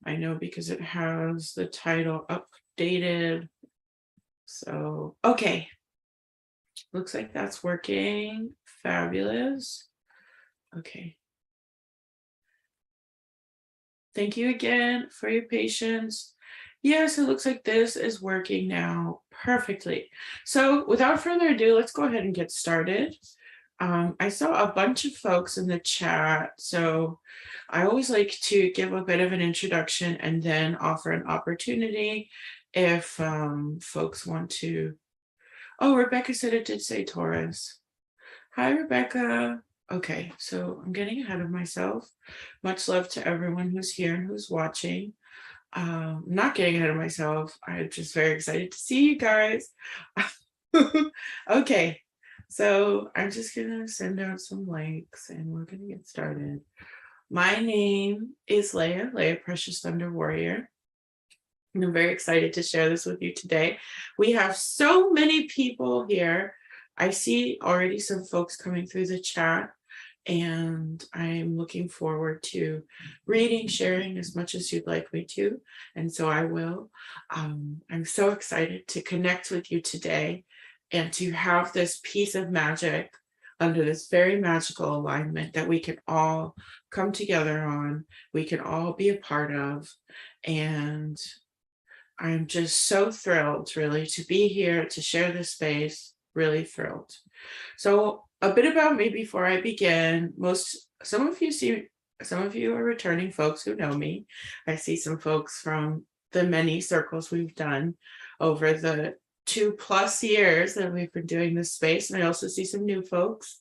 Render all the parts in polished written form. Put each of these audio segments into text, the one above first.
I know because it has the title updated. So, okay. Looks like that's working. Fabulous. Okay. Thank you again for your patience. Yes, it looks like this is working now perfectly. So without further ado, let's go ahead and get started. I saw a bunch of folks in the chat, so I always like to give a bit of an introduction and then offer an opportunity if folks want to. Oh, Rebecca said it did say Taurus. Hi, Rebecca. Okay, so I'm getting ahead of myself. Much love to everyone who's here and who's watching. Not getting ahead of myself. I'm just very excited to see you guys. Okay, so I'm just gonna send out some likes and we're gonna get started. My name is Leah Precious Thunder Warrior. And I'm very excited to share this with you today. We have so many people here. I see already some folks coming through the chat, and I'm looking forward to reading, sharing as much as you'd like me to. And so I will. I'm so excited to connect with you today and to have this piece of magic under this very magical alignment that we can all come together on, we can all be a part of. And I'm just so thrilled, really, to be here to share this space. Really thrilled. So, a bit about me before I begin. Some of you are returning folks who know me. I see some folks from the many circles we've done over the 2+ years that we've been doing this space, and I also see some new folks.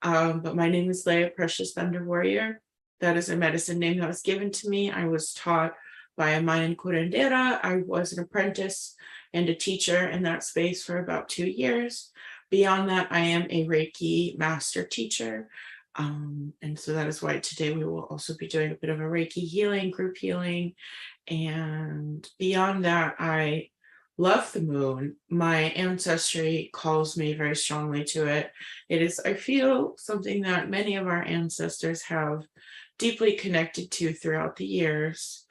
But my name is Leah Precious Thunder Warrior. That is a medicine name that was given to me. I was taught by a Mayan curandera. I was an apprentice and a teacher in that space for about 2 years. Beyond that, I am a Reiki master teacher. And so that is why today we will also be doing a bit of a Reiki healing, group healing. And beyond that, I love the moon. My ancestry calls me very strongly to it. It is, I feel, something that many of our ancestors have deeply connected to throughout the years.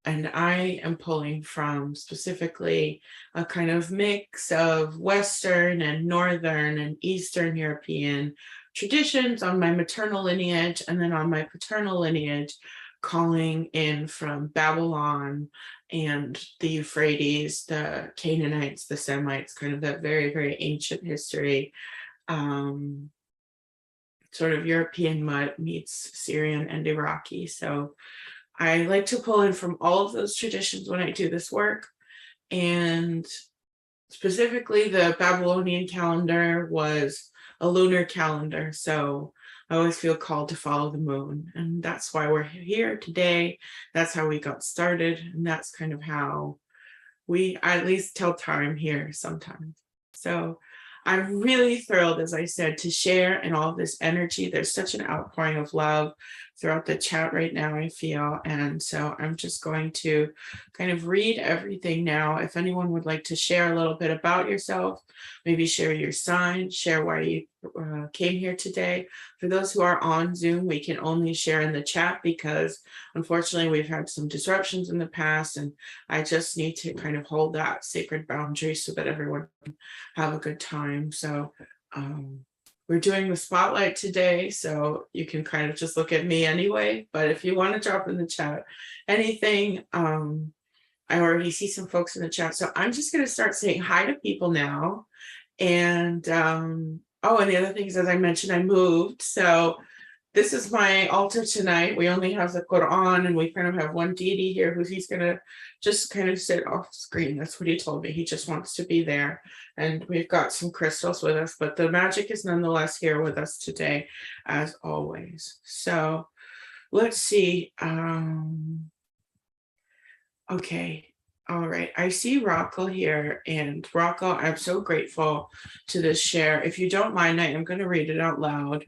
And I am pulling from specifically a kind of mix of Western and Northern and Eastern European traditions on my maternal lineage, and then on my paternal lineage, calling in from Babylon and the Euphrates, the Canaanites, the Semites, kind of that very, very ancient history. Sort of European meets Syrian and Iraqi. So I like to pull in from all of those traditions when I do this work. And specifically, the Babylonian calendar was a lunar calendar. So I always feel called to follow the moon. And that's why we're here today. That's how we got started. And that's kind of how we at least tell time here sometimes. So I'm really thrilled, as I said, to share in all this energy. There's such an outpouring of love throughout the chat right now, I feel. And so I'm just going to kind of read everything now. If anyone would like to share a little bit about yourself, maybe share your sign, share why you came here today. For those who are on Zoom, we can only share in the chat because unfortunately we've had some disruptions in the past, and I just need to kind of hold that sacred boundary so that everyone can have a good time. So we're doing the spotlight today, so you can kind of just look at me anyway. But if you want to drop in the chat anything, I already see some folks in the chat. So I'm just going to start saying hi to people now. And oh, and the other thing is, as I mentioned, I moved. So this is my altar tonight. We only have the Quran, and we kind of have one deity here who he's going to just kind of sit off screen. That's what he told me. He just wants to be there. And we've got some crystals with us, but the magic is nonetheless here with us today, as always. So let's see. Okay. All right. I see Rocco here. And Rocco, I'm so grateful to this share. If you don't mind, I am going to read it out loud.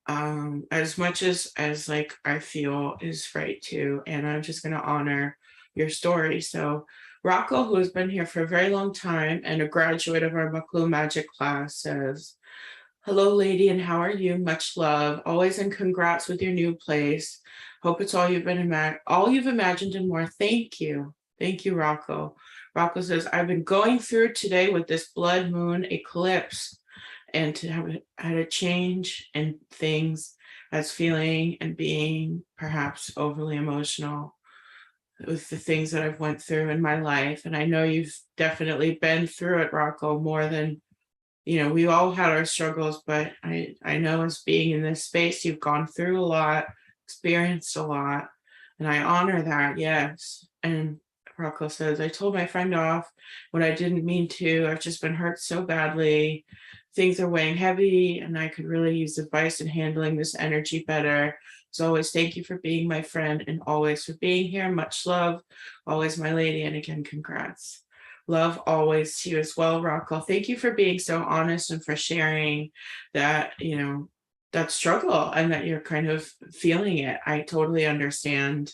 As much as like I feel is right too, and I'm just going to honor your story. So Rocco, who has been here for a very long time and a graduate of our Maklu Magic class, says, "Hello, lady, and how are you? Much love. Always, and congrats with your new place. Hope it's all you've imagined and more. Thank you. Thank you, Rocco. Rocco says, I've been going through today with this blood moon eclipse, and to have had a change in things as feeling and being perhaps overly emotional with the things that I've went through in my life. And I know you've definitely been through it, Rocco, more than, we all had our struggles, but I know as being in this space, you've gone through a lot, experienced a lot, and I honor that, yes. And Rocco says, I told my friend off when I didn't mean to. I've just been hurt so badly. Things are weighing heavy, and I could really use advice in handling this energy better. As always, thank you for being my friend and always for being here. Much love. Always, my lady. And again, congrats. Love always to you as well, Rocco. Thank you for being so honest and for sharing that, that struggle and that you're kind of feeling it. I totally understand.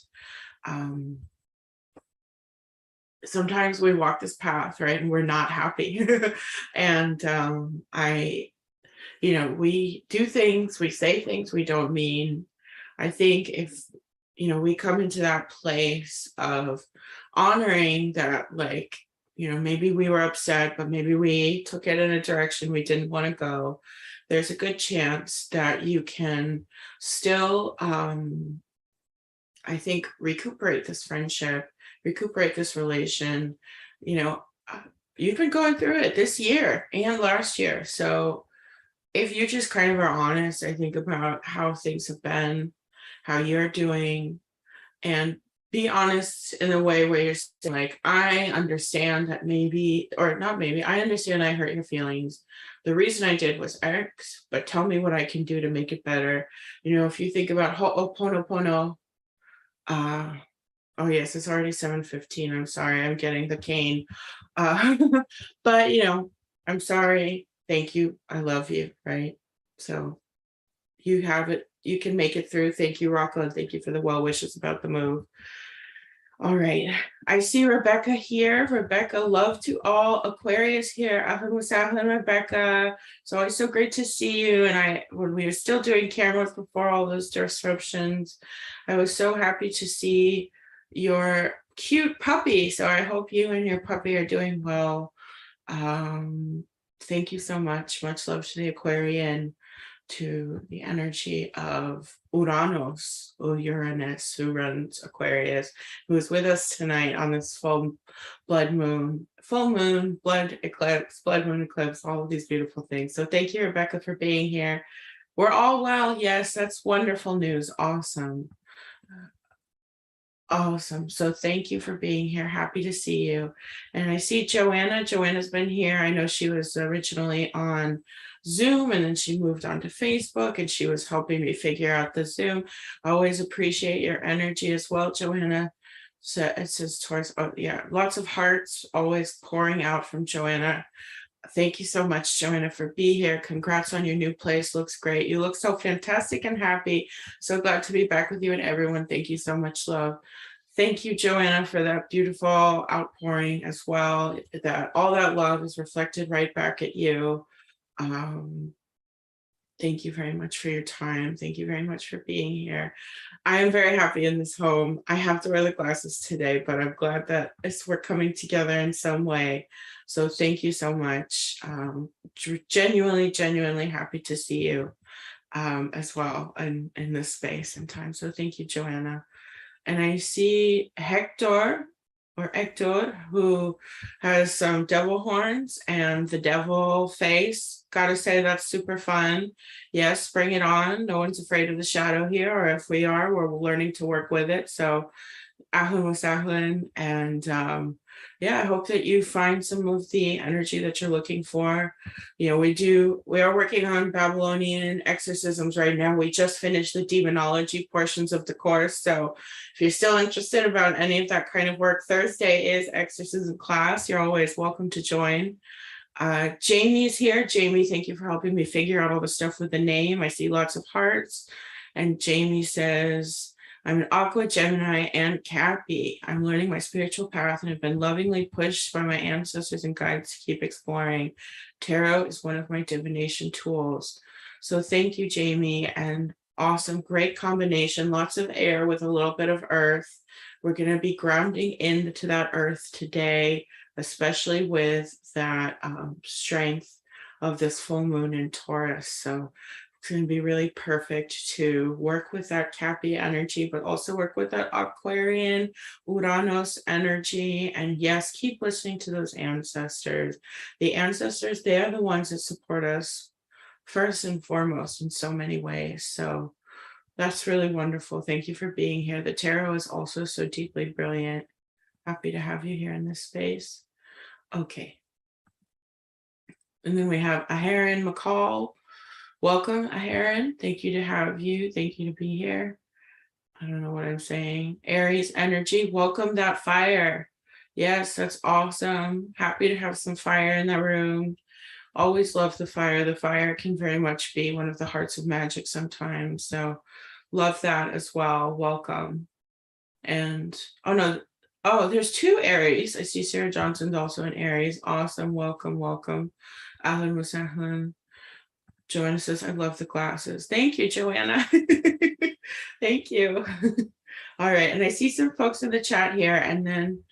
Sometimes we walk this path, right, and we're not happy. And we do things, we say things we don't mean. I think if, we come into that place of honoring that, like, maybe we were upset, but maybe we took it in a direction we didn't want to go. There's a good chance that you can still, I think, recuperate this friendship, recuperate this relation. You've been going through it this year and last year. So if you just kind of are honest, I think, about how things have been, how you're doing, and be honest in a way where you're saying, like, I understand that maybe, or not maybe, I understand I hurt your feelings. The reason I did was X, but tell me what I can do to make it better. If you think about Ho'oponopono, oh yes, it's already 7:15. I'm sorry, I'm getting the cane. But I'm sorry. Thank you. I love you, right? So you have it, you can make it through. Thank you, Rocco, and thank you for the well wishes about the move. All right, I see Rebecca here. Rebecca, love to all. Aquarius here. Ahlan wa sahlan, Rebecca. It's always so great to see you. And when we were still doing cameras before all those disruptions, I was so happy to see your cute puppy. So I hope you and your puppy are doing well. Thank you so much. Much love to the Aquarian, to the energy of Uranus, or Uranus, who runs Aquarius, who is with us tonight on this full moon, blood eclipse, blood moon eclipse, all of these beautiful things. So thank you, Rebecca, for being here. We're all well. Yes, that's wonderful news. Awesome. Awesome. So thank you for being here. Happy to see you. And I see Joanna. Joanna's been here. I know she was originally on Zoom, and then she moved on to Facebook, and she was helping me figure out the Zoom. I always appreciate your energy as well, Joanna. So it says Taurus. Oh yeah, lots of hearts always pouring out from Joanna. Thank you so much, Joanna, for being here. Congrats on your new place. Looks great. You look so fantastic and happy. So glad to be back with you and everyone. Thank you so much, love. Thank you, Joanna, for that beautiful outpouring as well. That all that love is reflected right back at you. Thank you very much for your time. Thank you very much for being here. I am very happy in this home. I have to wear the glasses today, but I'm glad that we're coming together in some way. So thank you so much. Genuinely happy to see you as well in this space and time. So thank you, Joanna. And I see Hector, who has some devil horns and the devil face. Gotta say, that's super fun. Yes, bring it on. No one's afraid of the shadow here, or if we are, we're learning to work with it. So ahlan wa sahlan. And I hope that you find some of the energy that you're looking for. We are working on Babylonian exorcisms right now. We just finished the demonology portions of the course. So if you're still interested about any of that kind of work, Thursday is exorcism class. You're always welcome to join. Jamie's here. Jamie, thank you for helping me figure out all the stuff with the name. I see lots of hearts. And Jamie says, I'm an Aqua, Gemini, and Cappy. I'm learning my spiritual path and have been lovingly pushed by my ancestors and guides to keep exploring. Tarot is one of my divination tools. So thank you, Jamie. And Awesome, great combination, lots of air with a little bit of earth. We're going to be grounding into that earth today, especially with that strength of this full moon in Taurus. So it's going to be really perfect to work with that Cappy energy, but also work with that Aquarian, Uranus energy. And yes, keep listening to those ancestors. The ancestors, they are the ones that support us first and foremost in so many ways. So that's really wonderful. Thank you for being here. The tarot is also so deeply brilliant. Happy to have you here in this space. Okay. And then we have Aharon McCall. Welcome, Aharon. Thank you to have you. Thank you to be here. I don't know what I'm saying. Aries energy. Welcome that fire. Yes, that's awesome. Happy to have some fire in the room. Always love the fire. The fire can very much be one of the hearts of magic sometimes. So love that as well. Welcome. And oh no, oh, there's two Aries. I see Sarah Johnson's also an Aries. Awesome. Welcome, welcome. Alan Wasahlan. Joanna says, I love the glasses. Thank you, Joanna. Thank you. All right. And I see some folks in the chat here, and then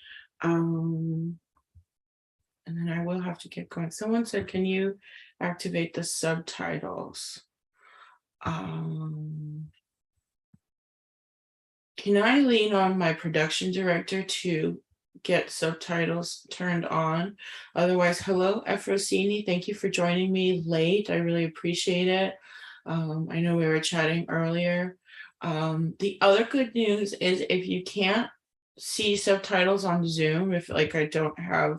I will have to get going. Someone said, can you activate the subtitles? Can I lean on my production director to get subtitles turned on? Otherwise, hello, Efrosini. Thank you for joining me late. I really appreciate it. I know we were chatting earlier. The other good news is if you can't see subtitles on Zoom, if like I don't have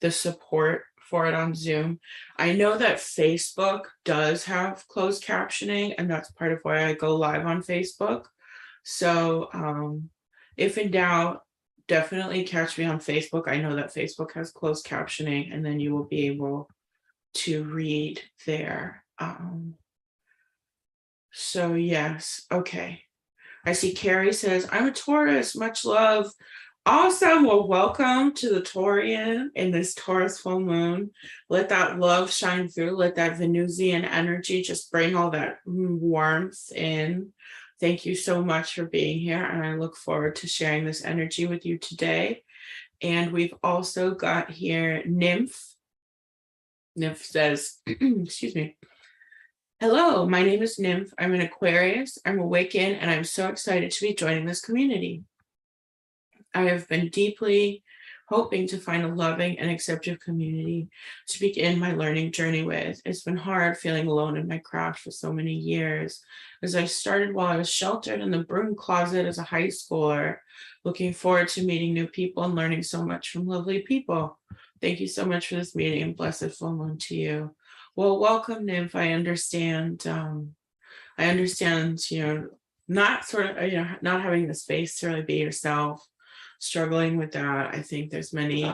the support for it on Zoom. I know that Facebook does have closed captioning, and that's part of why I go live on Facebook. So if in doubt, definitely catch me on Facebook. I know that Facebook has closed captioning, and then you will be able to read there. So yes, okay. I see Carrie says, I'm a Taurus, much love. Awesome. Well, welcome to the Taurian in this Taurus full moon. Let that love shine through. Let that Venusian energy just bring all that warmth in. Thank you so much for being here. And I look forward to sharing this energy with you today. And we've also got here Nymph. Nymph says, excuse me. Hello, my name is Nymph. I'm an Aquarius. I'm awakened, and I'm so excited to be joining this community. I have been deeply hoping to find a loving and accepting community to begin my learning journey with. It's been hard feeling alone in my craft for so many years, as I started while I was sheltered in the broom closet as a high schooler, looking forward to meeting new people and learning so much from lovely people. Thank you so much for this meeting, and blessed full moon to you. Well, welcome, Nymph. I understand, not not having the space to really be yourself, struggling with that. I think there's many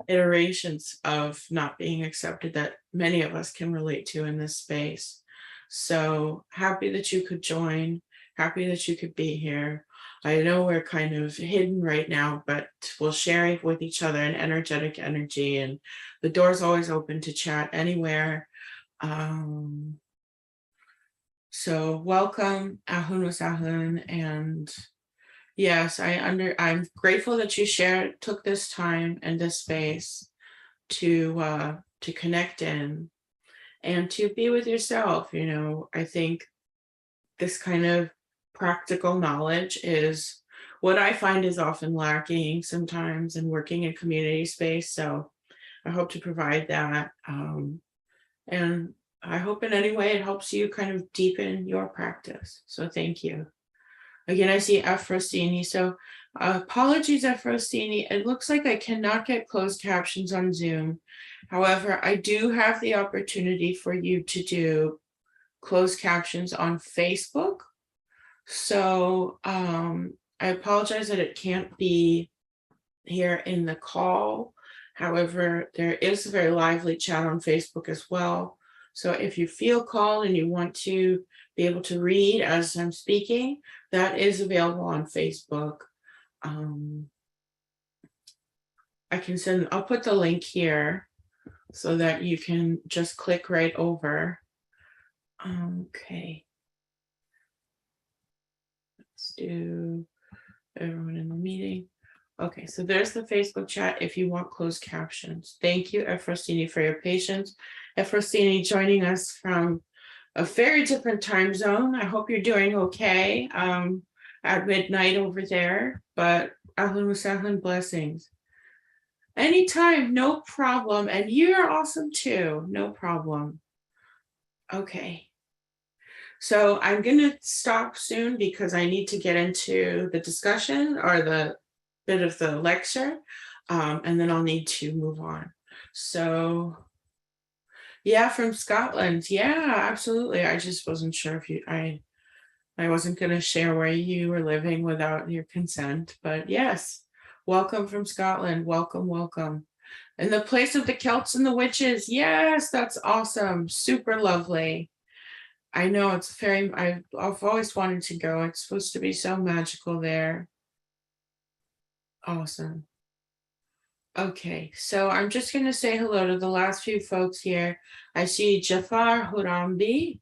iterations of not being accepted that many of us can relate to in this space. So happy that you could join, happy that you could be here. I know we're kind of hidden right now, but we'll share with each other an energetic energy, and the door's always open to chat anywhere. So welcome, Ahun, and yes, I'm grateful that you took this time and this space to connect in and to be with yourself. I think this kind of practical knowledge is what I find is often lacking sometimes in working in community space. So I hope to provide that. And I hope in any way it helps you kind of deepen your practice. So thank you. Again, I see Efrosini. So apologies, Efrosini. It looks like I cannot get closed captions on Zoom. However, I do have the opportunity for you to do closed captions on Facebook. So I apologize that it can't be here in the call. However, there is a very lively chat on Facebook as well. So if you feel called and you want to be able to read as I'm speaking, that is available on Facebook. I'll put the link here so that you can just click right over. Okay. let's do everyone in the meeting. Okay, so there's the Facebook chat if you want closed captions. Thank you, Efrosini, for your patience. Efrosini joining us from a very different time zone. I hope you're doing okay at midnight over there, but ahlan wa sahlan, blessings. Anytime, no problem. And you're awesome too, no problem. Okay. So I'm going to stop soon because I need to get into the discussion or the bit of the lecture, and then I'll need to move on. So yeah, from Scotland. Yeah, absolutely. I just wasn't sure if I wasn't going to share where you were living without your consent, but yes, welcome from Scotland. Welcome, welcome. In the place of the Celts and the witches. Yes, that's awesome. Super lovely. I know it's very, I've always wanted to go. It's supposed to be so magical there. Awesome. Okay, so I'm just going to say hello to the last few folks here. I see Jafar Hurambi.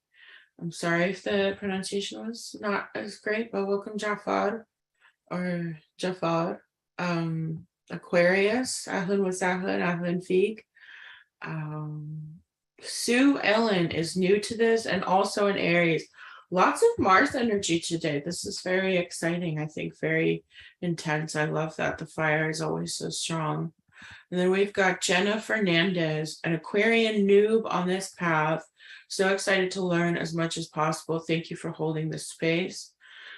I'm sorry if the pronunciation was not as great, but welcome Jafar or Jafar. Aquarius, Ahlan wa sahlan, Ahlan Feek. Sue Ellen is new to this and also in Aries. Lots of Mars energy today. This is very exciting. I think very intense. I love that. The fire is always so strong. And then we've got Jenna Fernandez, an Aquarian noob on this path. So excited to learn as much as possible. Thank you for holding this space.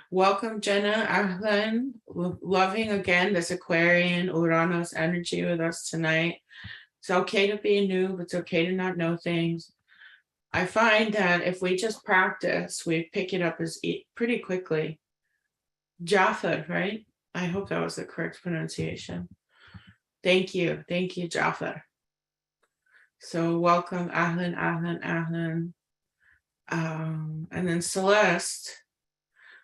Welcome, Jenna. Ahlan. Loving again this Aquarian Uranus energy with us tonight. It's okay to be a noob. It's okay to not know things. I find that if we just practice, we pick it up as pretty quickly. Jaffa, right? I hope that was the correct pronunciation. Thank you. Thank you, Jaffa. So welcome, Ahlan, Ahlan, Ahlan. And then Celeste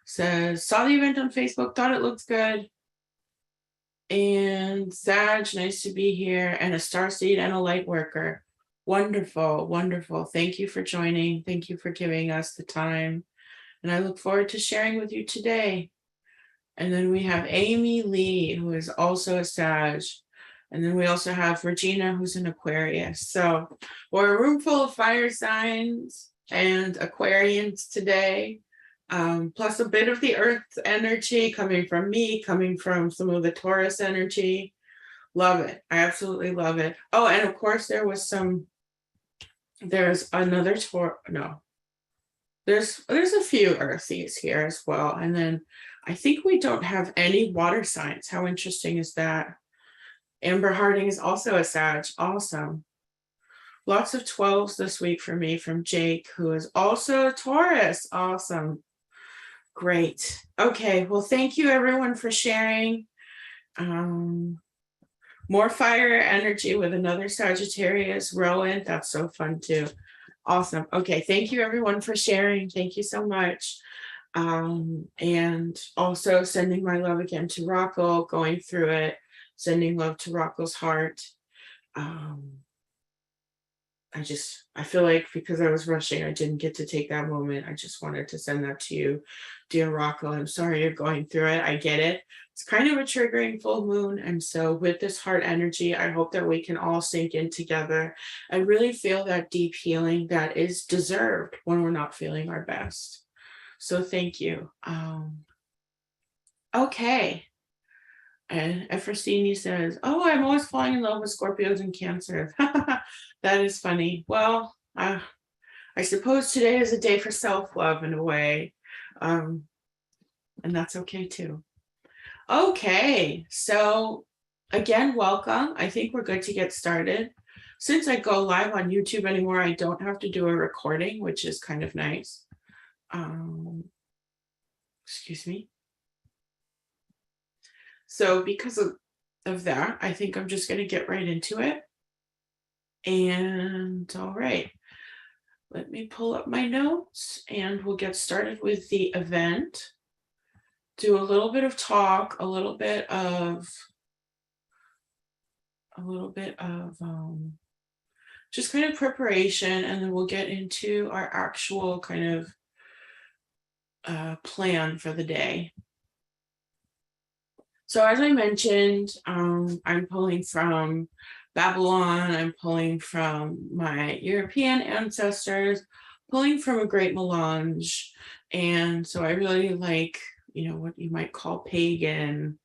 says, saw the event on Facebook, thought it looks good. And Sag, nice to be here. And a starseed and a light worker. Wonderful, wonderful. Thank you for joining. Thank you for giving us the time. And I look forward to sharing with you today. And then we have Amy Lee, who is also a Sag. And then we also have Regina, who's an Aquarius. So we're a room full of fire signs and Aquarians today. Plus a bit of the earth energy coming from me, coming from some of the Taurus energy. Love it. I absolutely love it. Oh, and of course there's another there's a few earthies here as well. And then I think we don't have any water signs. How interesting is that? Amber Harding is also a Sag. Awesome. Lots of 12s this week for me from Jake, who is also a Taurus. Awesome. Great. Okay. Well, thank you everyone for sharing. More fire energy with another Sagittarius, Rowan. That's so fun too. Awesome. Okay. Thank you everyone for sharing. Thank you so much. And also sending my love again to Rocco, going through it, sending love to Rocco's heart. I feel like because I was rushing, I didn't get to take that moment. I just wanted to send that to you, dear Rocco. I'm sorry you're going through it. I get it. It's kind of a triggering full moon. And so with this heart energy, I hope that we can all sink in together and really feel that deep healing that is deserved when we're not feeling our best. So thank you. Okay. And Efrosini says, oh, I'm always falling in love with Scorpios and Cancer. That is funny. Well, I suppose today is a day for self-love in a way. And that's okay too. Okay, so again, welcome. I think we're good to get started. Since I go live on YouTube anymore, I don't have to do a recording, which is kind of nice. Excuse me. So because of that, I think I'm just going to get right into it. And all right, let me pull up my notes and we'll get started with the event. Do a little bit of talk, a little bit of just kind of preparation, and then we'll get into our actual kind of plan for the day. So as I mentioned, I'm pulling from Babylon, I'm pulling from my European ancestors, pulling from a great melange. And so I really like, what you might call pagan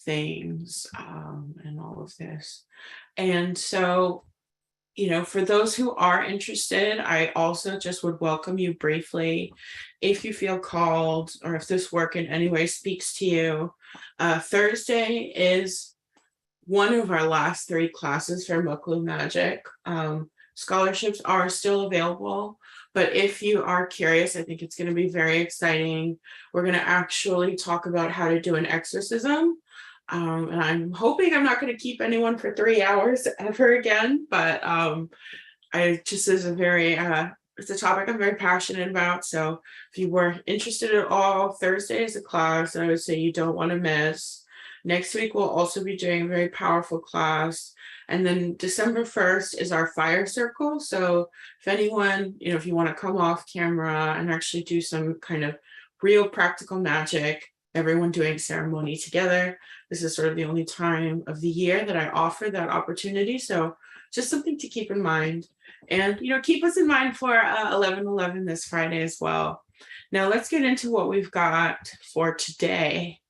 things, and all of this. And so, for those who are interested, I also just would welcome you briefly, if you feel called or if this work in any way speaks to you. Thursday is one of our last 3 classes for Muklu Magic. Scholarships are still available, but if you are curious, I think it's going to be very exciting. We're going to actually talk about how to do an exorcism. And I'm hoping I'm not going to keep anyone for 3 hours ever again, but I just is a very, it's a topic I'm very passionate about. So if you were interested at all, Thursday is a class I would say you don't want to miss. Next week, we'll also be doing a very powerful class. And then December 1st is our fire circle. So if anyone, if you want to come off camera and actually do some kind of real practical magic, everyone doing ceremony together, this is sort of the only time of the year that I offer that opportunity. So just something to keep in mind. And, keep us in mind for 11/11 this Friday as well. Now let's get into what we've got for today.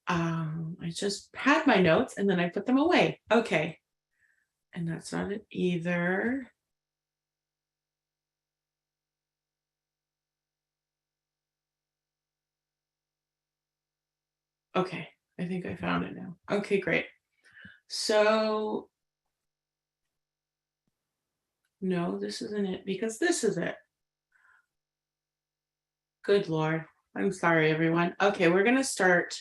I just had my notes and then I put them away. Okay. And that's not it either. Okay, I think I found it now. Okay, great. So, no, this isn't it, because this is it. Good Lord. I'm sorry, everyone. Okay, we're going to start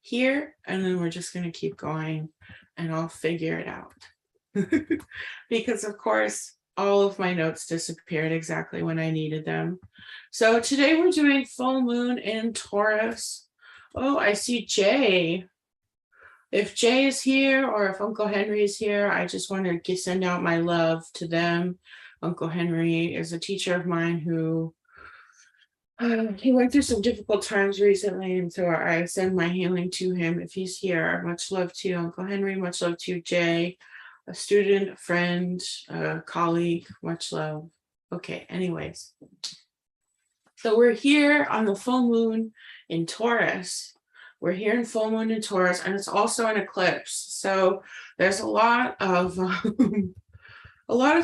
here, and then we're just going to keep going, and I'll figure it out. Because, of course, all of my notes disappeared exactly when I needed them. So today we're doing full moon in Taurus. Oh, I see Jay. If Jay is here or if Uncle Henry is here, I just want to send out my love to them. Uncle Henry is a teacher of mine who he went through some difficult times recently, and so I send my healing to him if he's here. Much love to you, Uncle Henry. Much love to you, Jay, a student, a friend, a colleague. Much love. Okay, anyways. So we're here on the full moon in Taurus. We're here in full moon in Taurus, and it's also an eclipse. So there's a lot of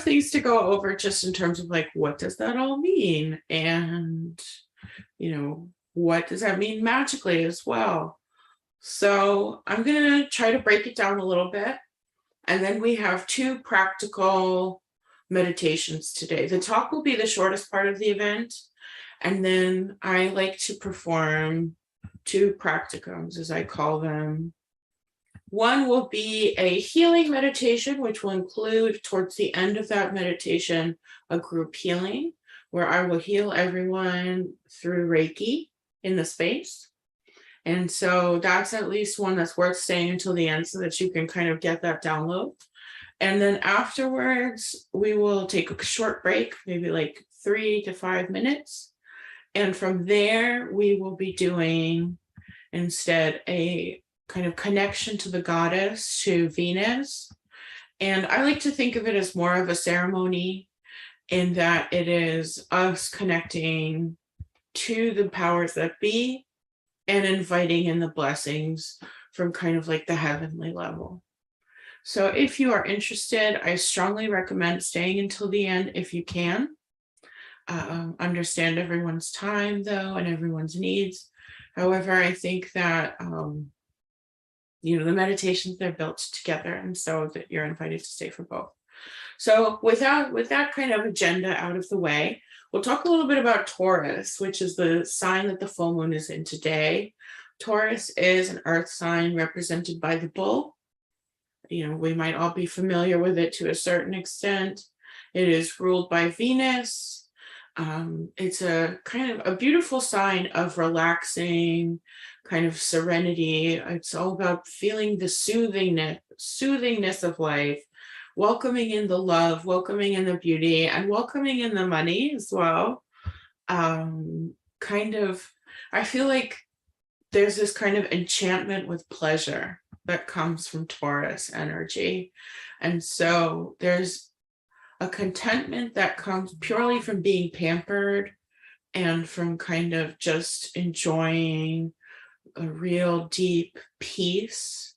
things to go over just in terms of like, what does that all mean? And, what does that mean magically as well? So I'm going to try to break it down a little bit. And then we have 2 practical meditations today. The talk will be the shortest part of the event. And then I like to perform 2 practicums, as I call them. One will be a healing meditation, which will include towards the end of that meditation, a group healing, where I will heal everyone through Reiki in the space. And so that's at least one that's worth staying until the end so that you can kind of get that download. And then afterwards, we will take a short break, maybe like 3 to 5 minutes. And from there, we will be doing instead a kind of connection to the goddess, to Venus. And I like to think of it as more of a ceremony in that it is us connecting to the powers that be and inviting in the blessings from kind of like the heavenly level. So if you are interested, I strongly recommend staying until the end if you can. Understand everyone's time though and everyone's needs. However, I think that the meditations, they're built together, and so that you're invited to stay for both. So with that kind of agenda out of the way, we'll talk a little bit about Taurus, which is the sign that the full moon is in today. Taurus is an earth sign represented by the bull. We might all be familiar with it to a certain extent. It is ruled by Venus. It's a kind of a beautiful sign of relaxing, kind of serenity. It's all about feeling the soothingness of life, welcoming in the love, welcoming in the beauty, and welcoming in the money as well. I feel like there's this kind of enchantment with pleasure that comes from Taurus energy. And so there's a contentment that comes purely from being pampered and from kind of just enjoying a real deep peace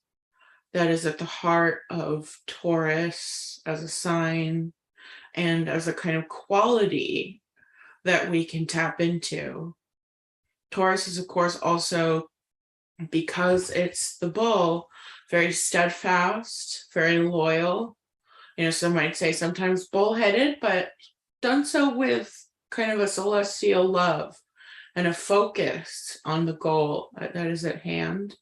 that is at the heart of Taurus as a sign and as a kind of quality that we can tap into. Taurus is, of course, also, because it's the bull, very steadfast, very loyal. Some might say sometimes bullheaded, but done so with kind of a celestial love and a focus on the goal that is at hand.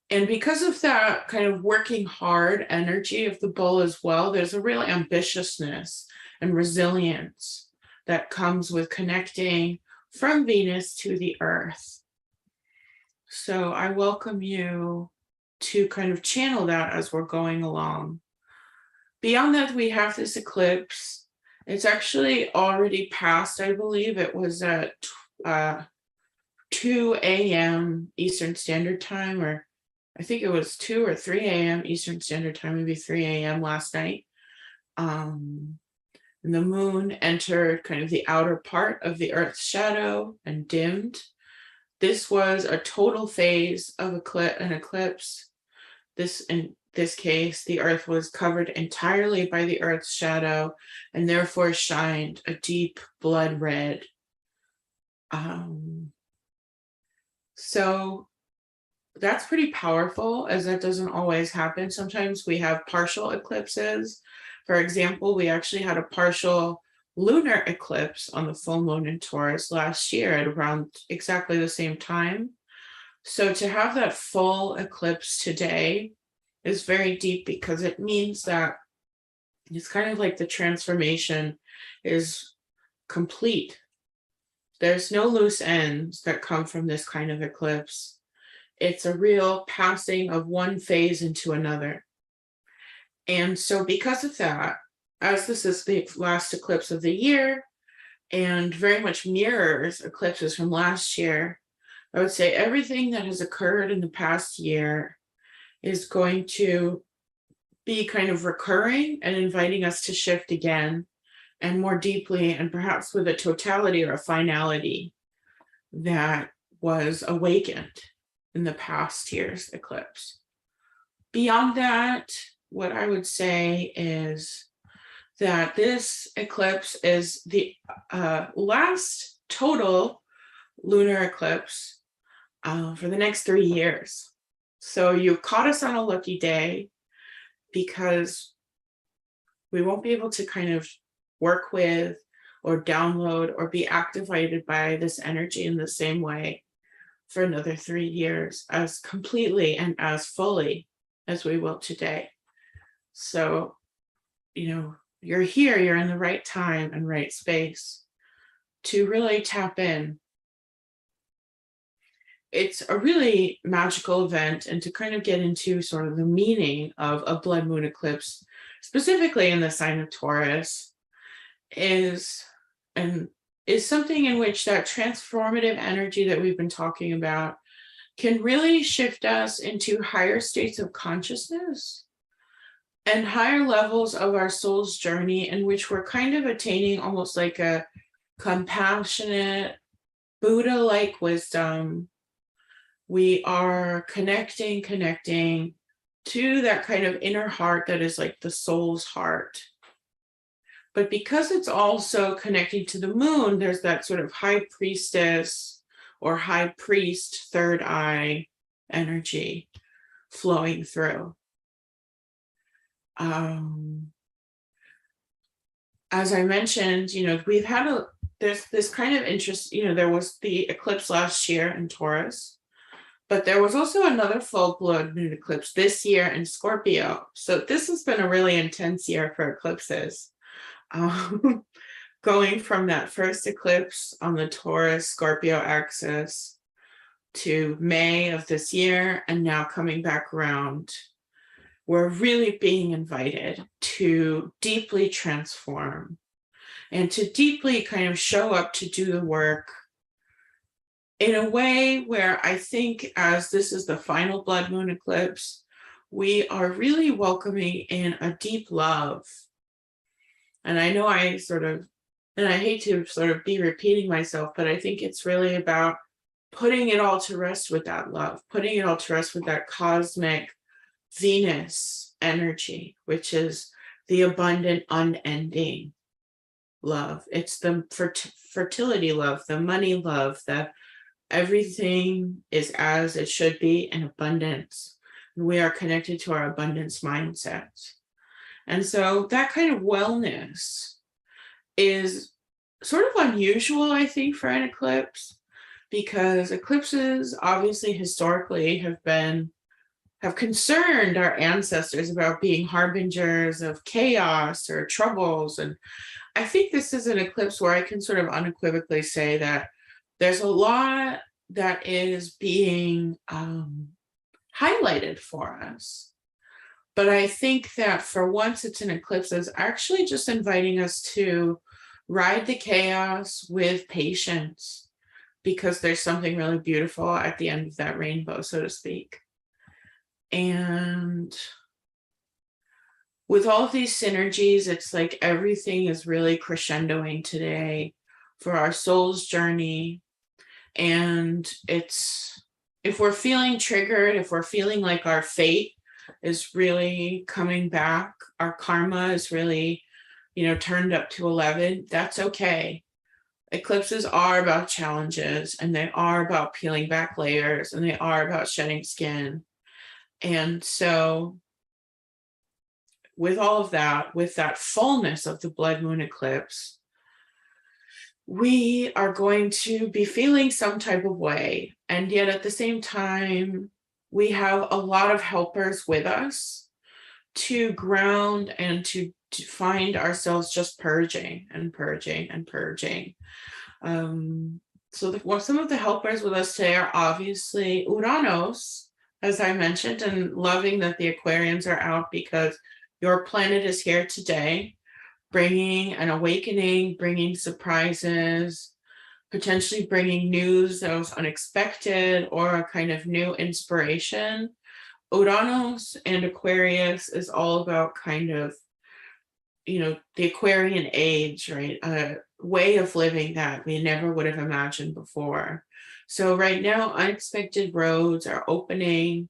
And because of that kind of working hard energy of the bull as well, there's a real ambitiousness and resilience that comes with connecting from Venus to the earth. So I welcome you to kind of channel that as we're going along. Beyond that, we have this eclipse. It's actually already passed, I believe. It was at 2 a.m. Eastern Standard Time, or I think it was 2 or 3 a.m. Eastern Standard Time, maybe 3 a.m. last night. And the moon entered kind of the outer part of the Earth's shadow and dimmed. This was a total phase of an eclipse. In this case, the Earth was covered entirely by the Earth's shadow and therefore shined a deep blood red. So that's pretty powerful, as that doesn't always happen. Sometimes we have partial eclipses. For example, we actually had a partial lunar eclipse on the full moon in Taurus last year at around exactly the same time. So to have that full eclipse today is very deep, because it means that it's kind of like the transformation is complete. There's no loose ends that come from this kind of eclipse. It's a real passing of one phase into another. And so because of that, as this is the last eclipse of the year and very much mirrors eclipses from last year, I would say everything that has occurred in the past year is going to be kind of recurring and inviting us to shift again and more deeply, and perhaps with a totality or a finality that was awakened in the past year's eclipse. Beyond that, what I would say is that this eclipse is the last total lunar eclipse for the next 3 years. So you caught us on a lucky day, because we won't be able to kind of work with or download or be activated by this energy in the same way for another 3 years as completely and as fully as we will today. So, you're here, you're in the right time and right space to really tap in. It's a really magical event, and to kind of get into sort of the meaning of a blood moon eclipse, specifically in the sign of Taurus, is something in which that transformative energy that we've been talking about can really shift us into higher states of consciousness and higher levels of our soul's journey, in which we're kind of attaining almost like a compassionate, Buddha-like wisdom. We are connecting to that kind of inner heart that is like the soul's heart. But because it's also connecting to the moon, there's that sort of high priestess or high priest third eye energy flowing through. As I mentioned, we've had there's this kind of interest, there was the eclipse last year in Taurus, but there was also another full blood moon eclipse this year in Scorpio. So this has been a really intense year for eclipses. Going from that first eclipse on the Taurus Scorpio axis to May of this year, and now coming back around, we're really being invited to deeply transform and to deeply kind of show up to do the work in a way where I think, as this is the final blood moon eclipse, we are really welcoming in a deep love. And I know I hate to sort of be repeating myself, but I think it's really about putting it all to rest with that love, putting it all to rest with that cosmic Venus energy, which is the abundant, unending love. It's the fertility love, the money love, the everything is as it should be in abundance. And we are connected to our abundance mindset. And so that kind of wellness is sort of unusual, I think, for an eclipse, because eclipses obviously historically have concerned our ancestors about being harbingers of chaos or troubles. And I think this is an eclipse where I can sort of unequivocally say that there's a lot that is being highlighted for us. But I think that for once it's an eclipse that's actually just inviting us to ride the chaos with patience, because there's something really beautiful at the end of that rainbow, so to speak. And with all of these synergies, it's like everything is really crescendoing today for our soul's journey. And it's, if we're feeling triggered, if we're feeling like our fate is really coming back, our karma is really, turned up to 11, that's okay. Eclipses are about challenges, and they are about peeling back layers, and they are about shedding skin. And so with all of that, with that fullness of the blood moon eclipse, we are going to be feeling some type of way. And yet at the same time, we have a lot of helpers with us to ground and to find ourselves just purging and purging and purging. So some of the helpers with us today are obviously Uranus, as I mentioned, and loving that the Aquarians are out, because your planet is here today, bringing an awakening, bringing surprises, potentially bringing news that was unexpected or a kind of new inspiration. Uranus and Aquarius is all about kind of, the Aquarian age, right? A way of living that we never would have imagined before. So right now, unexpected roads are opening.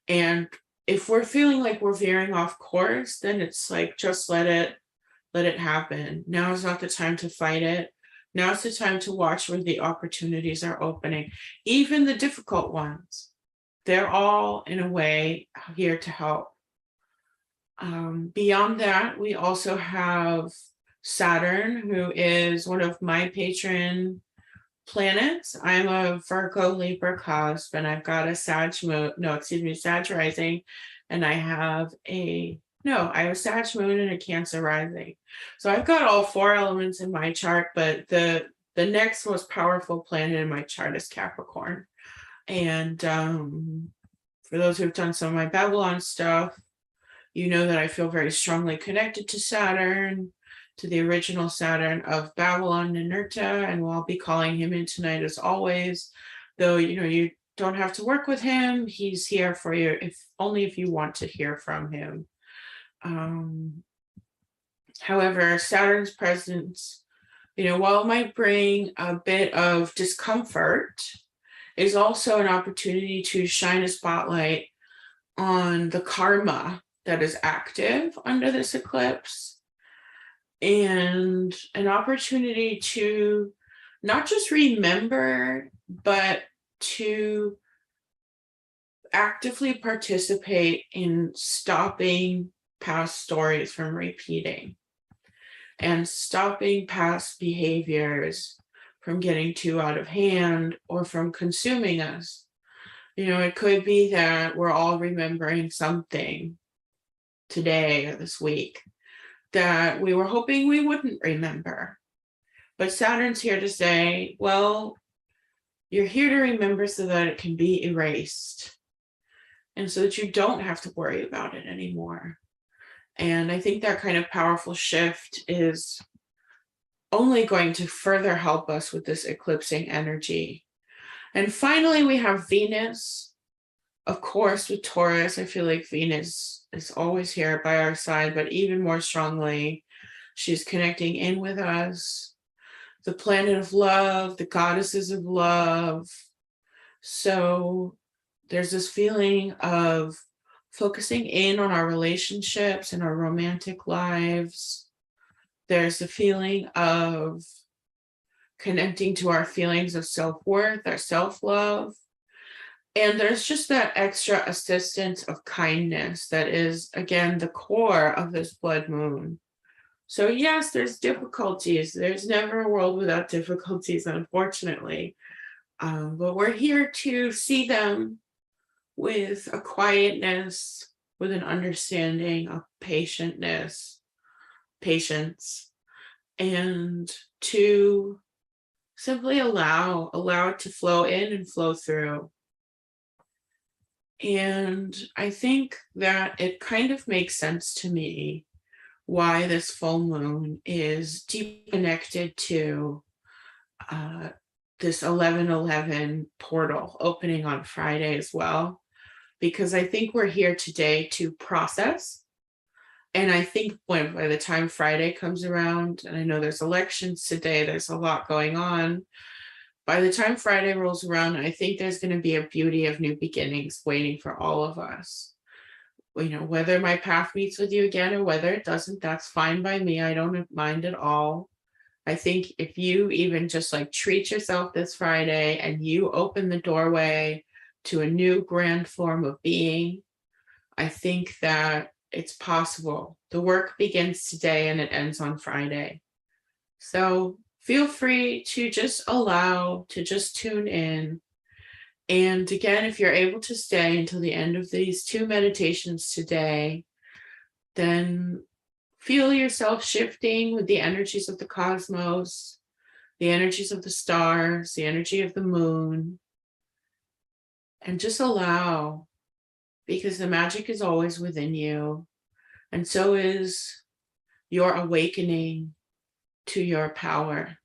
And if we're feeling like we're veering off course, then it's like, just let it happen. Now is not the time to fight it. Now is the time to watch where the opportunities are opening, even the difficult ones. They're all, in a way, here to help. Beyond that, we also have Saturn, who is one of my patron planets. I'm a Virgo Libra cusp, and I've got a Sag rising, and I have a Sag moon and a Cancer rising. So I've got all 4 elements in my chart, but the next most powerful planet in my chart is Capricorn. And for those who've done some of my Babylon stuff, you know that I feel very strongly connected to Saturn, to the original Saturn of Babylon Ninurta, and we'll be calling him in tonight as always. Though, you don't have to work with him. He's here for you, if you want to hear from him. However, Saturn's presence, while it might bring a bit of discomfort, is also an opportunity to shine a spotlight on the karma that is active under this eclipse, and an opportunity to not just remember, but to actively participate in stopping past stories from repeating, and stopping past behaviors from getting too out of hand or from consuming us. It could be that we're all remembering something today or this week that we were hoping we wouldn't remember. But Saturn's here to say, well, you're here to remember so that it can be erased, and so that you don't have to worry about it anymore. And I think that kind of powerful shift is only going to further help us with this eclipsing energy. And finally, we have Venus. Of course, with Taurus, I feel like Venus is always here by our side, but even more strongly, she's connecting in with us, the planet of love, the goddesses of love. So there's this feeling of focusing in on our relationships and our romantic lives. There's the feeling of connecting to our feelings of self-worth, our self-love. And there's just that extra assistance of kindness that is, again, the core of this blood moon. So yes, there's difficulties. There's never a world without difficulties, unfortunately. But we're here to see them with a quietness, with an understanding, a patience, and to simply allow it to flow in and flow through. And I think that it kind of makes sense to me why this full moon is deep connected to this 11/11 portal opening on Friday as well, because I think we're here today to process. And I think by the time Friday comes around, and I know there's elections today, there's a lot going on. By the time Friday rolls around, I think there's going to be a beauty of new beginnings waiting for all of us. You know, whether my path meets with you again or whether it doesn't, that's fine by me. I don't mind at all. I think if you even just like treat yourself this Friday and you open the doorway to a new grand form of being, I think that it's possible. The work begins today and it ends on Friday. So feel free to just allow, to just tune in. And again, if you're able to stay until the end of these 2 meditations today, then feel yourself shifting with the energies of the cosmos, the energies of the stars, the energy of the moon, and just allow, because the magic is always within you, and so is your awakening to your power.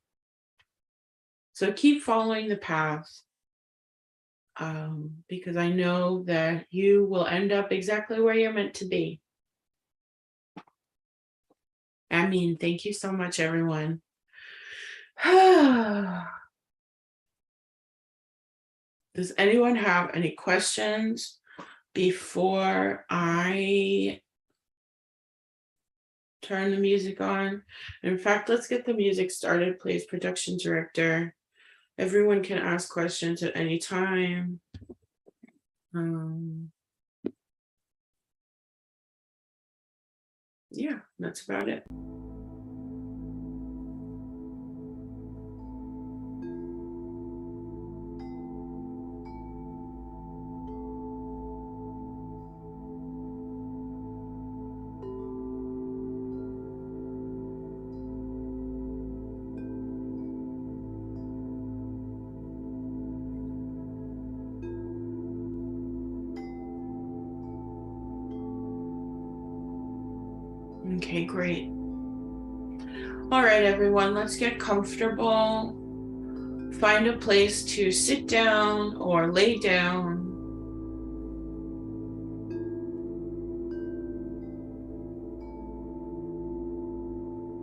So keep following the path, because I know that you will end up exactly where you're meant to be. I mean, thank you so much, everyone. Does anyone have any questions before I turn the music on? In fact, let's get the music started, please, production director. Everyone can ask questions at any time. Yeah, that's about it. Okay, great. All right, everyone, let's get comfortable. Find a place to sit down or lay down.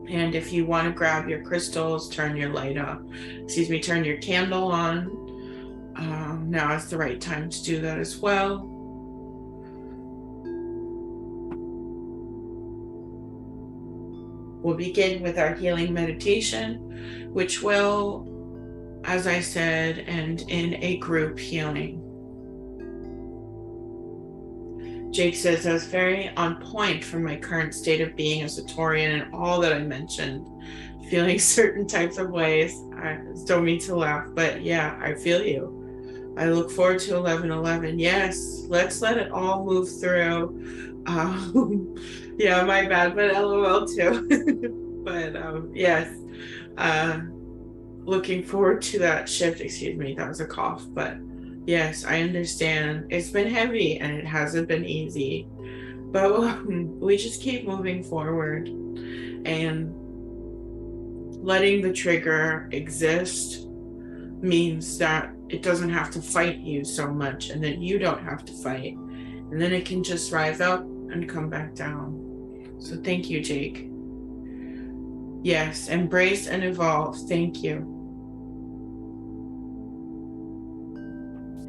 And if you want to grab your crystals, turn your light up. Turn your candle on. Now is the right time to do that as well. We'll begin with our healing meditation, which will, as I said, end in a group healing. Jake says, I was very on point for my current state of being as a Taurian and all that I mentioned. Feeling certain types of ways. I don't mean to laugh, but yeah, I feel you. I look forward to 11/11. Yes, let's let it all move through. Yeah, my bad, but LOL too. But yes, looking forward to that shift. Excuse me, that was a cough, but yes, I understand. It's been heavy and it hasn't been easy, but we just keep moving forward and letting the trigger exist means that it doesn't have to fight you so much, and then you don't have to fight. And then it can just rise up and come back down. So thank you, Jake. Yes, embrace and evolve. Thank you.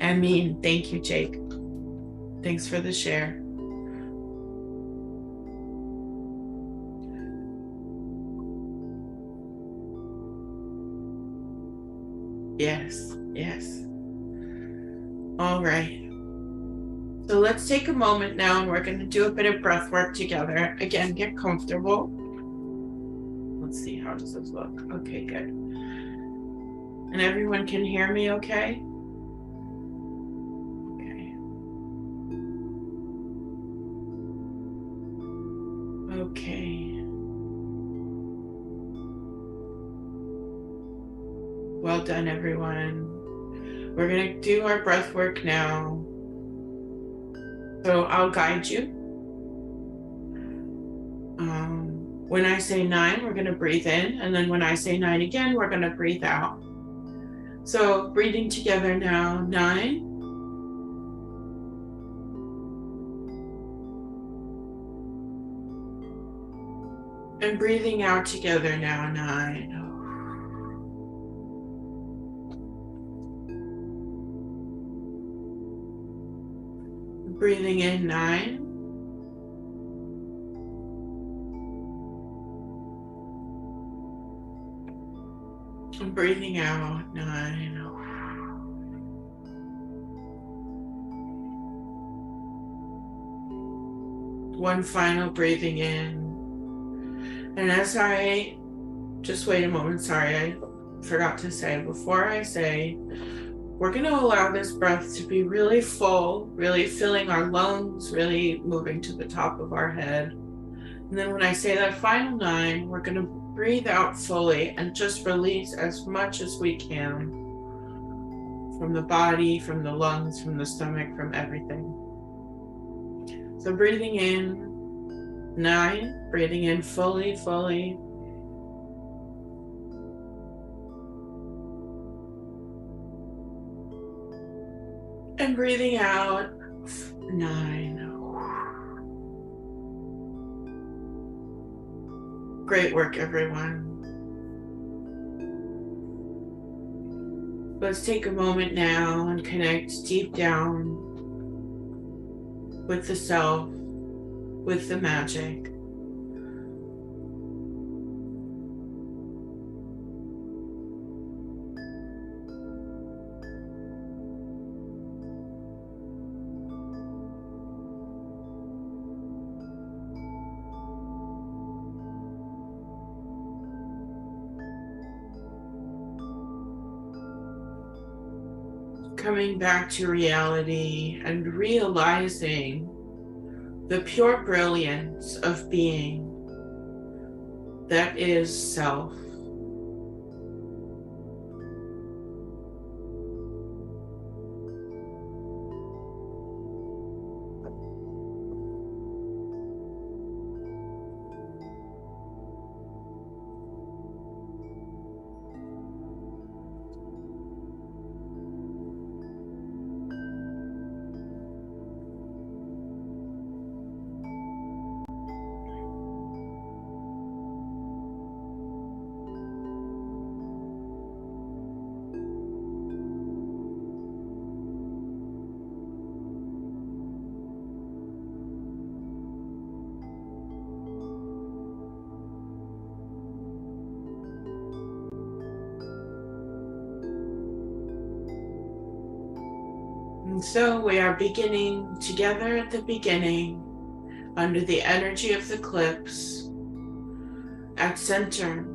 Amin. Thank you, Jake. Thanks for the share. Yes, yes. All right. So let's take a moment now and we're going to do a bit of breath work together. Again, get comfortable. Let's see, how does this look? Okay, good. And everyone can hear me okay? Okay. Okay. Well done, everyone. We're going to do our breath work now. So I'll guide you. When I say 9, we're going to breathe in. And then when I say 9 again, we're going to breathe out. So breathing together now, 9. And breathing out together now, 9. Breathing in, 9. And breathing out, 9. One final breathing in. And as I, just wait a moment, sorry, I forgot to say, before I say, we're going to allow this breath to be really full, really filling our lungs, really moving to the top of our head. And then when I say that final 9, we're going to breathe out fully and just release as much as we can from the body, from the lungs, from the stomach, from everything. So breathing in, 9, breathing in fully, fully. And breathing out, 9. Great work, everyone. Let's take a moment now and connect deep down with the self, with the magic. Coming back to reality and realizing the pure brilliance of being that is self. And so we are beginning together at the beginning, under the energy of the eclipse, at center,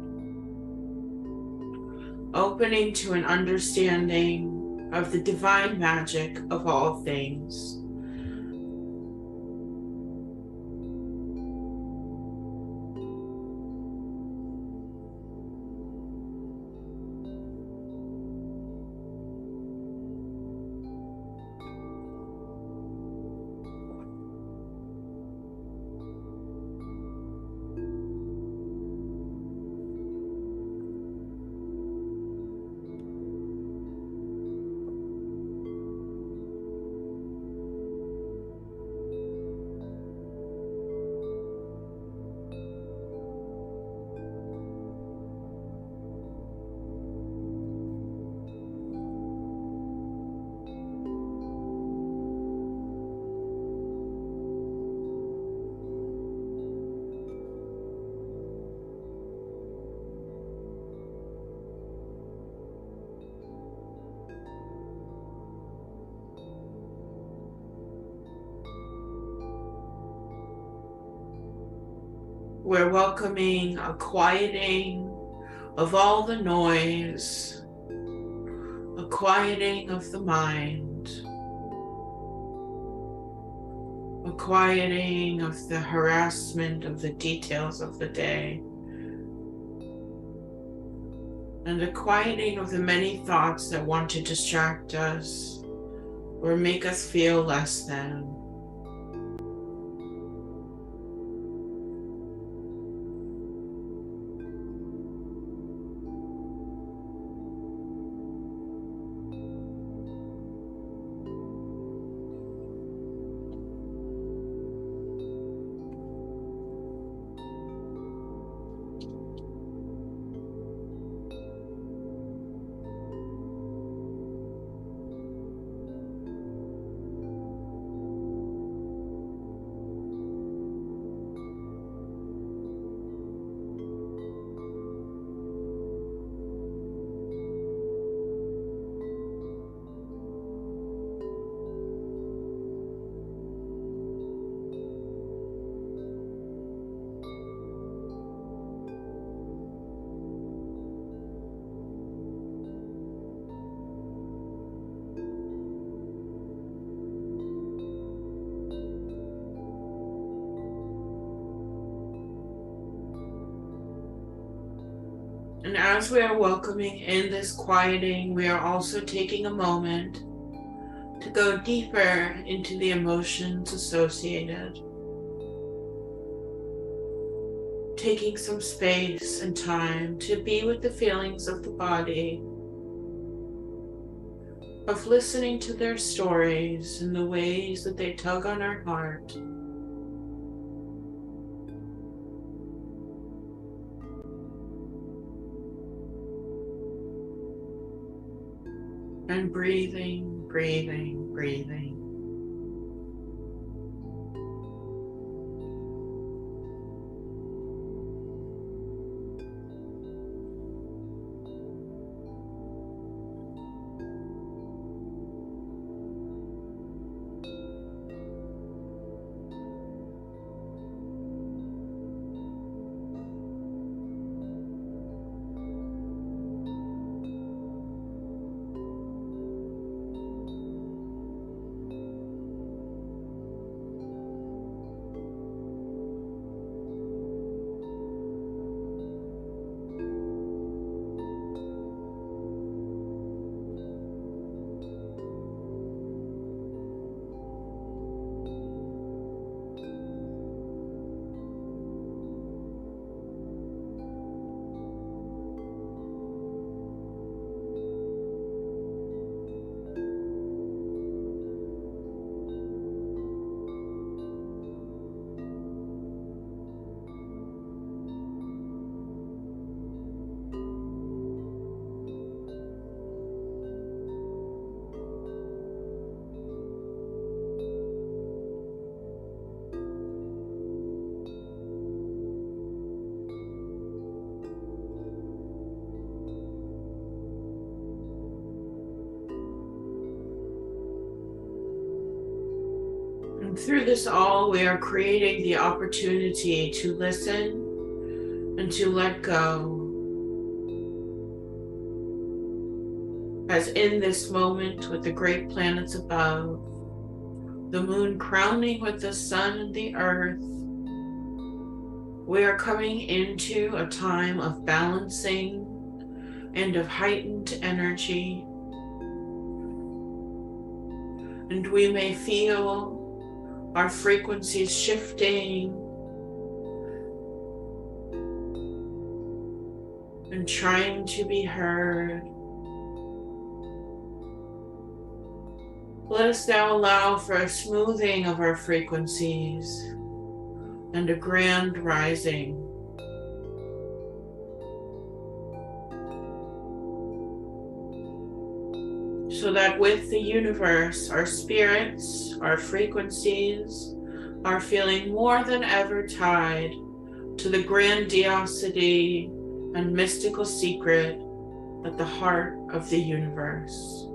opening to an understanding of the divine magic of all things. We're welcoming a quieting of all the noise, a quieting of the mind, a quieting of the harassment of the details of the day, and a quieting of the many thoughts that want to distract us or make us feel less than. And as we are welcoming in this quieting, we are also taking a moment to go deeper into the emotions associated. Taking some space and time to be with the feelings of the body, of listening to their stories and the ways that they tug on our heart. And breathing, breathing, breathing. And through this all, we are creating the opportunity to listen and to let go. As in this moment with the great planets above, the moon crowning with the sun and the earth, we are coming into a time of balancing and of heightened energy. And we may feel our frequencies shifting and trying to be heard. Let us now allow for a smoothing of our frequencies and a grand rising. So that with the universe, our spirits, our frequencies are feeling more than ever tied to the grandiosity and mystical secret at the heart of the universe.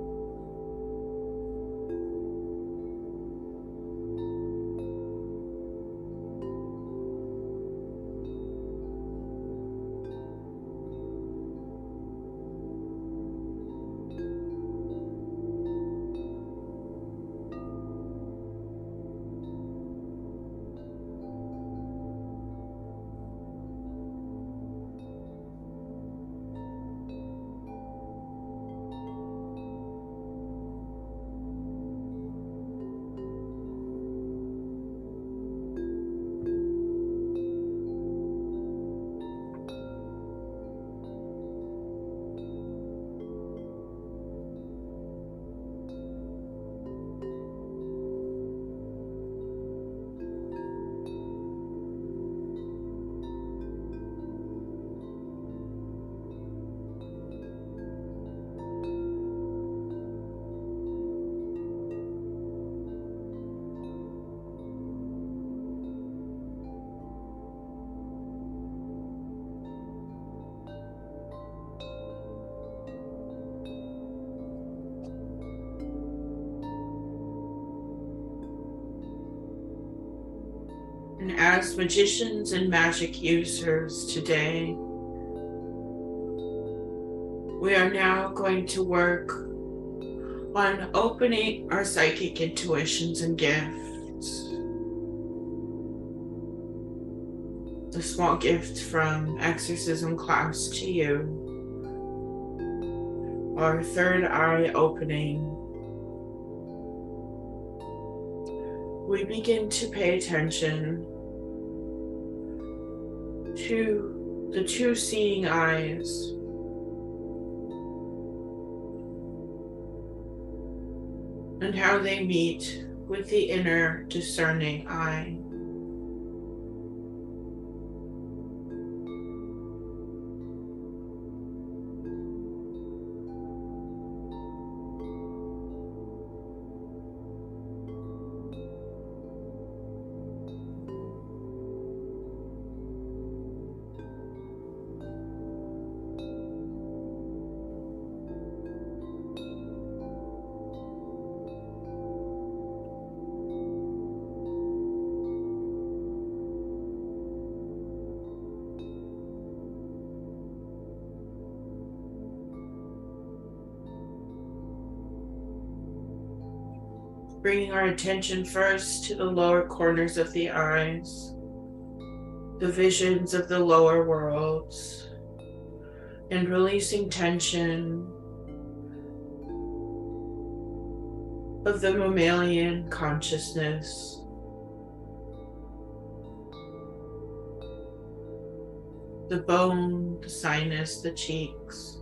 And as magicians and magic users today, we are now going to work on opening our psychic intuitions and gifts. The small gift from exorcism class to you, our third eye opening. We begin to pay attention to the two seeing eyes, and how they meet with the inner discerning eye. Bringing our attention first to the lower corners of the eyes, the visions of the lower worlds, and releasing tension of the mammalian consciousness. The bone, the sinus, the cheeks.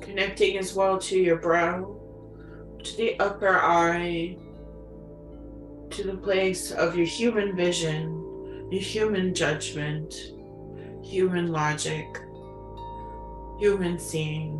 Connecting as well to your brow, to the upper eye, to the place of your human vision, your human judgment, human logic, human seeing.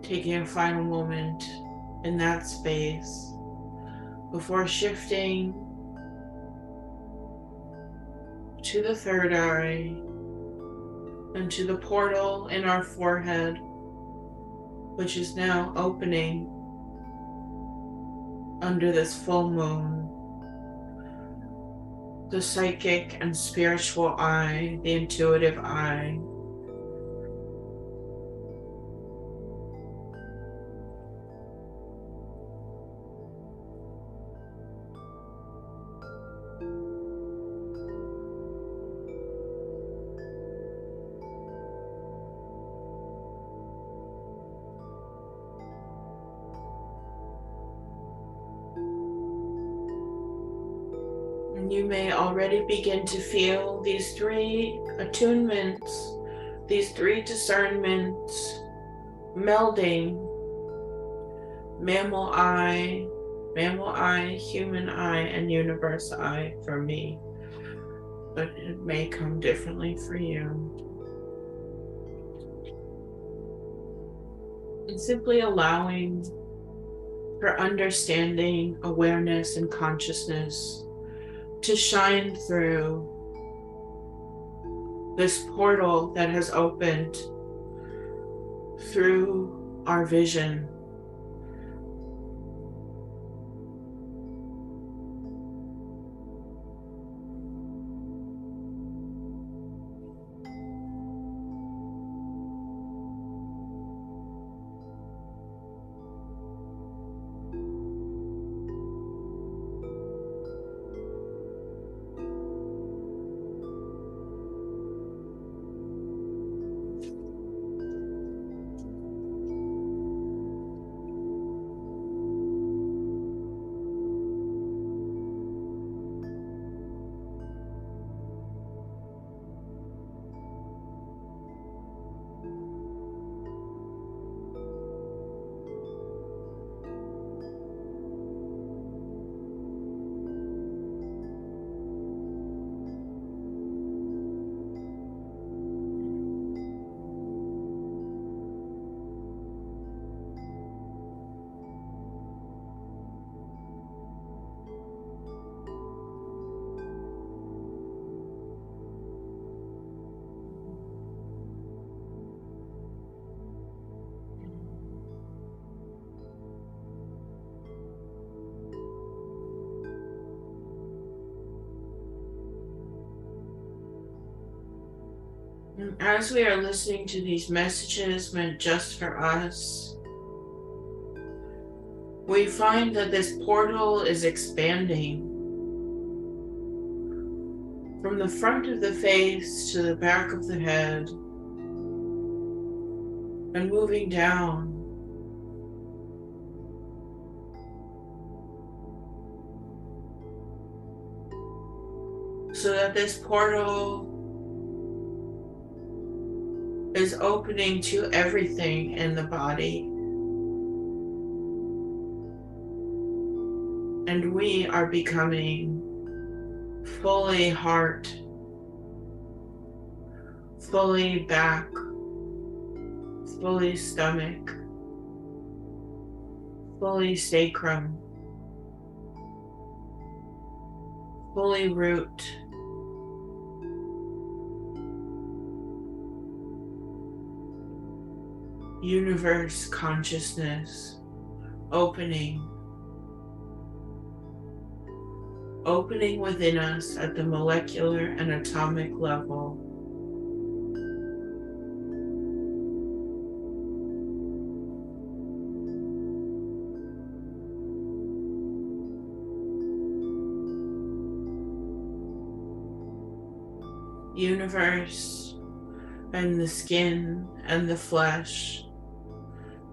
Taking a final moment in that space before shifting to the third eye and to the portal in our forehead, which is now opening under this full moon. The psychic and spiritual eye, the intuitive eye. You may already begin to feel these 3 attunements, these 3 discernments melding: mammal eye, human eye, and universe eye for me. But it may come differently for you. And simply allowing for understanding, awareness, and consciousness to shine through this portal that has opened through our vision. And as we are listening to these messages meant just for us, we find that this portal is expanding from the front of the face to the back of the head and moving down so that this portal is opening to everything in the body. And we are becoming fully heart, fully back, fully stomach, fully sacrum, fully root, universe consciousness opening within us at the molecular and atomic level. Universe and the skin and the flesh,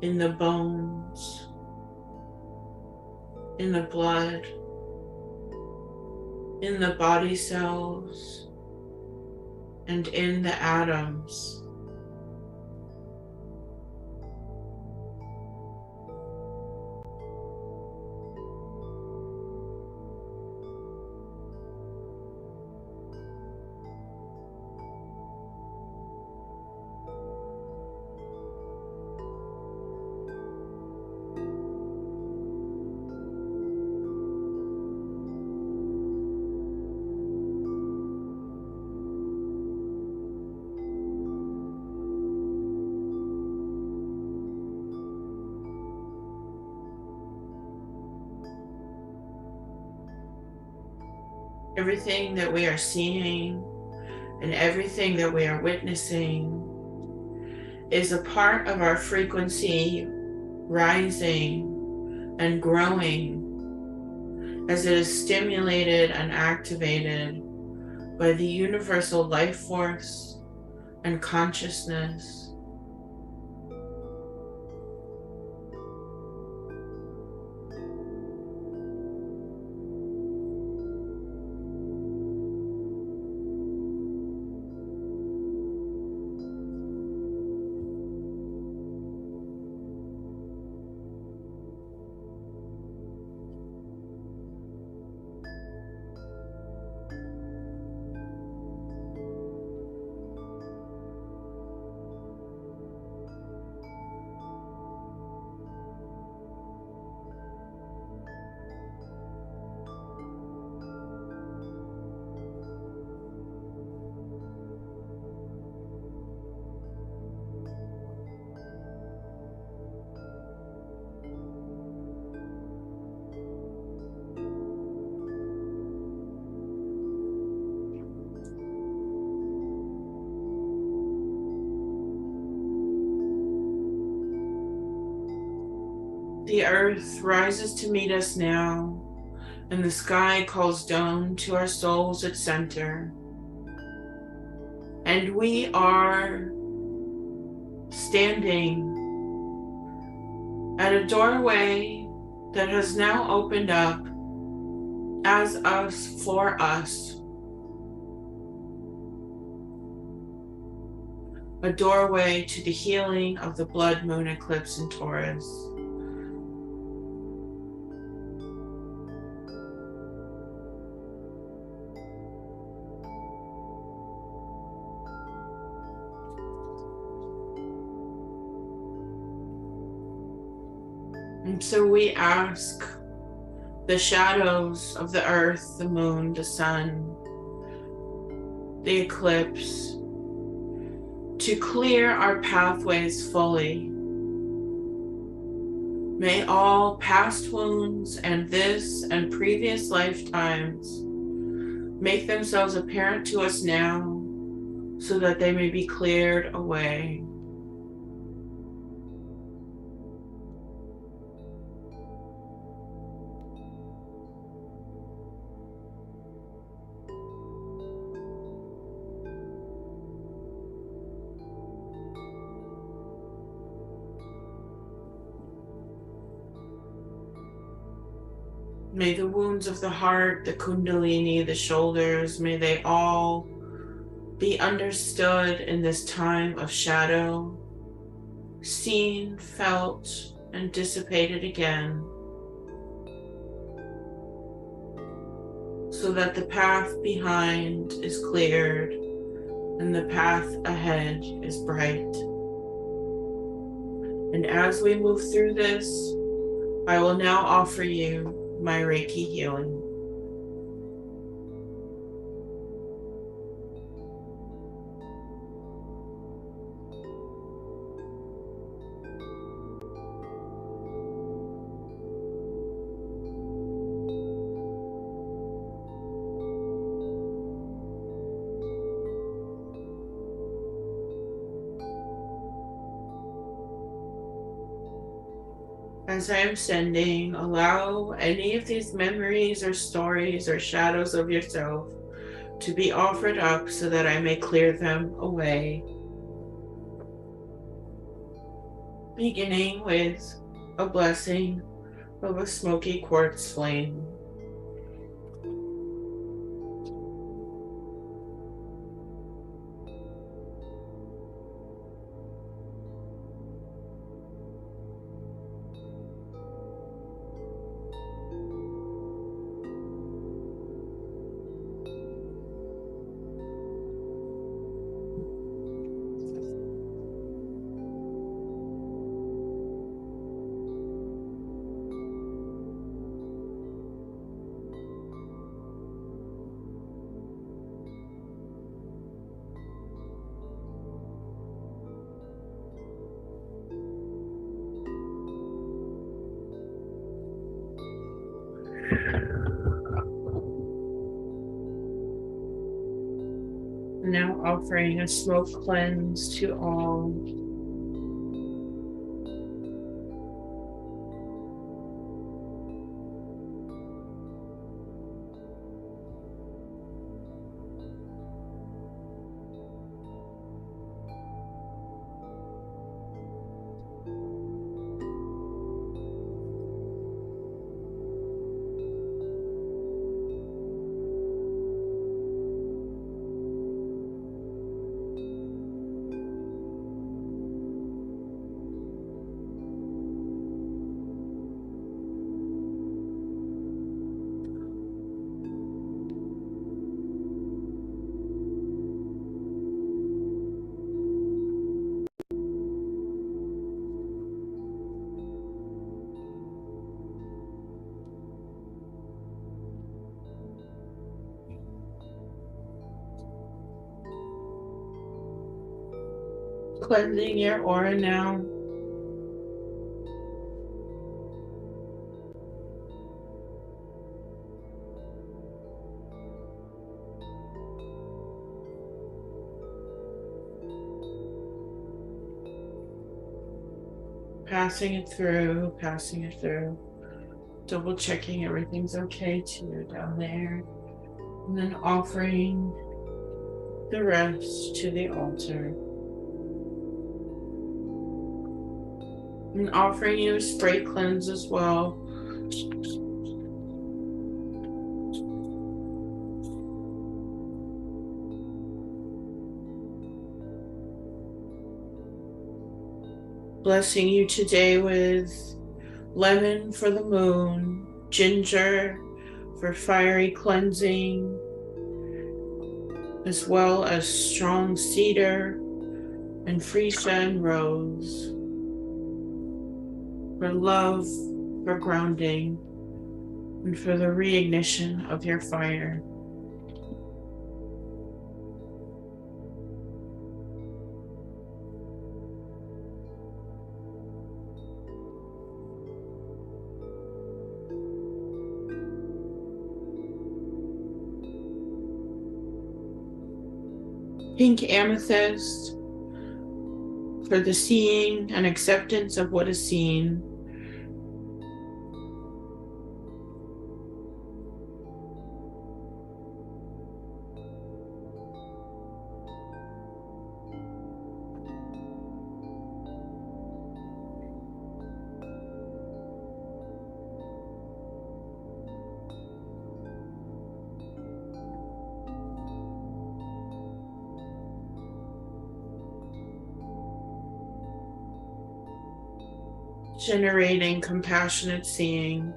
in the bones, in the blood, in the body cells, and in the atoms. Everything that we are seeing and everything that we are witnessing is a part of our frequency rising and growing as it is stimulated and activated by the universal life force and consciousness. The earth rises to meet us now, and the sky calls down to our souls its center. And we are standing at a doorway that has now opened up as us for us. A doorway to the healing of the blood moon eclipse in Taurus. And so we ask the shadows of the earth, the moon, the sun, the eclipse, to clear our pathways fully. May all past wounds and this and previous lifetimes make themselves apparent to us now so that they may be cleared away. May the wounds of the heart, the kundalini, the shoulders, may they all be understood in this time of shadow, seen, felt, and dissipated again, so that the path behind is cleared and the path ahead is bright. And as we move through this, I will now offer you my Reiki healing. As I am sending, allow any of these memories or stories or shadows of yourself to be offered up so that I may clear them away. Beginning with a blessing of a smoky quartz flame. Now offering a smoke cleanse to all. Cleansing your aura now. Passing it through, double checking everything's okay too down there. And then offering the rest to the altar. And offering you a spray cleanse as well. Blessing you today with lemon for the moon, ginger for fiery cleansing, as well as strong cedar and freesia and rose for love, for grounding, and for the reignition of your fire. Pink amethyst for the seeing and acceptance of what is seen. Generating compassionate seeing.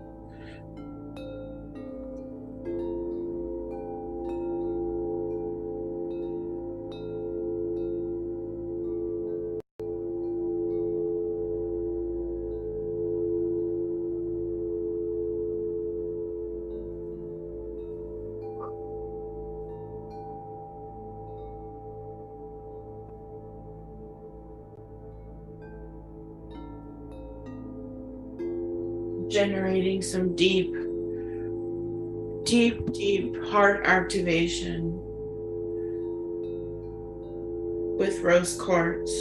Generating some deep heart activation with rose quartz.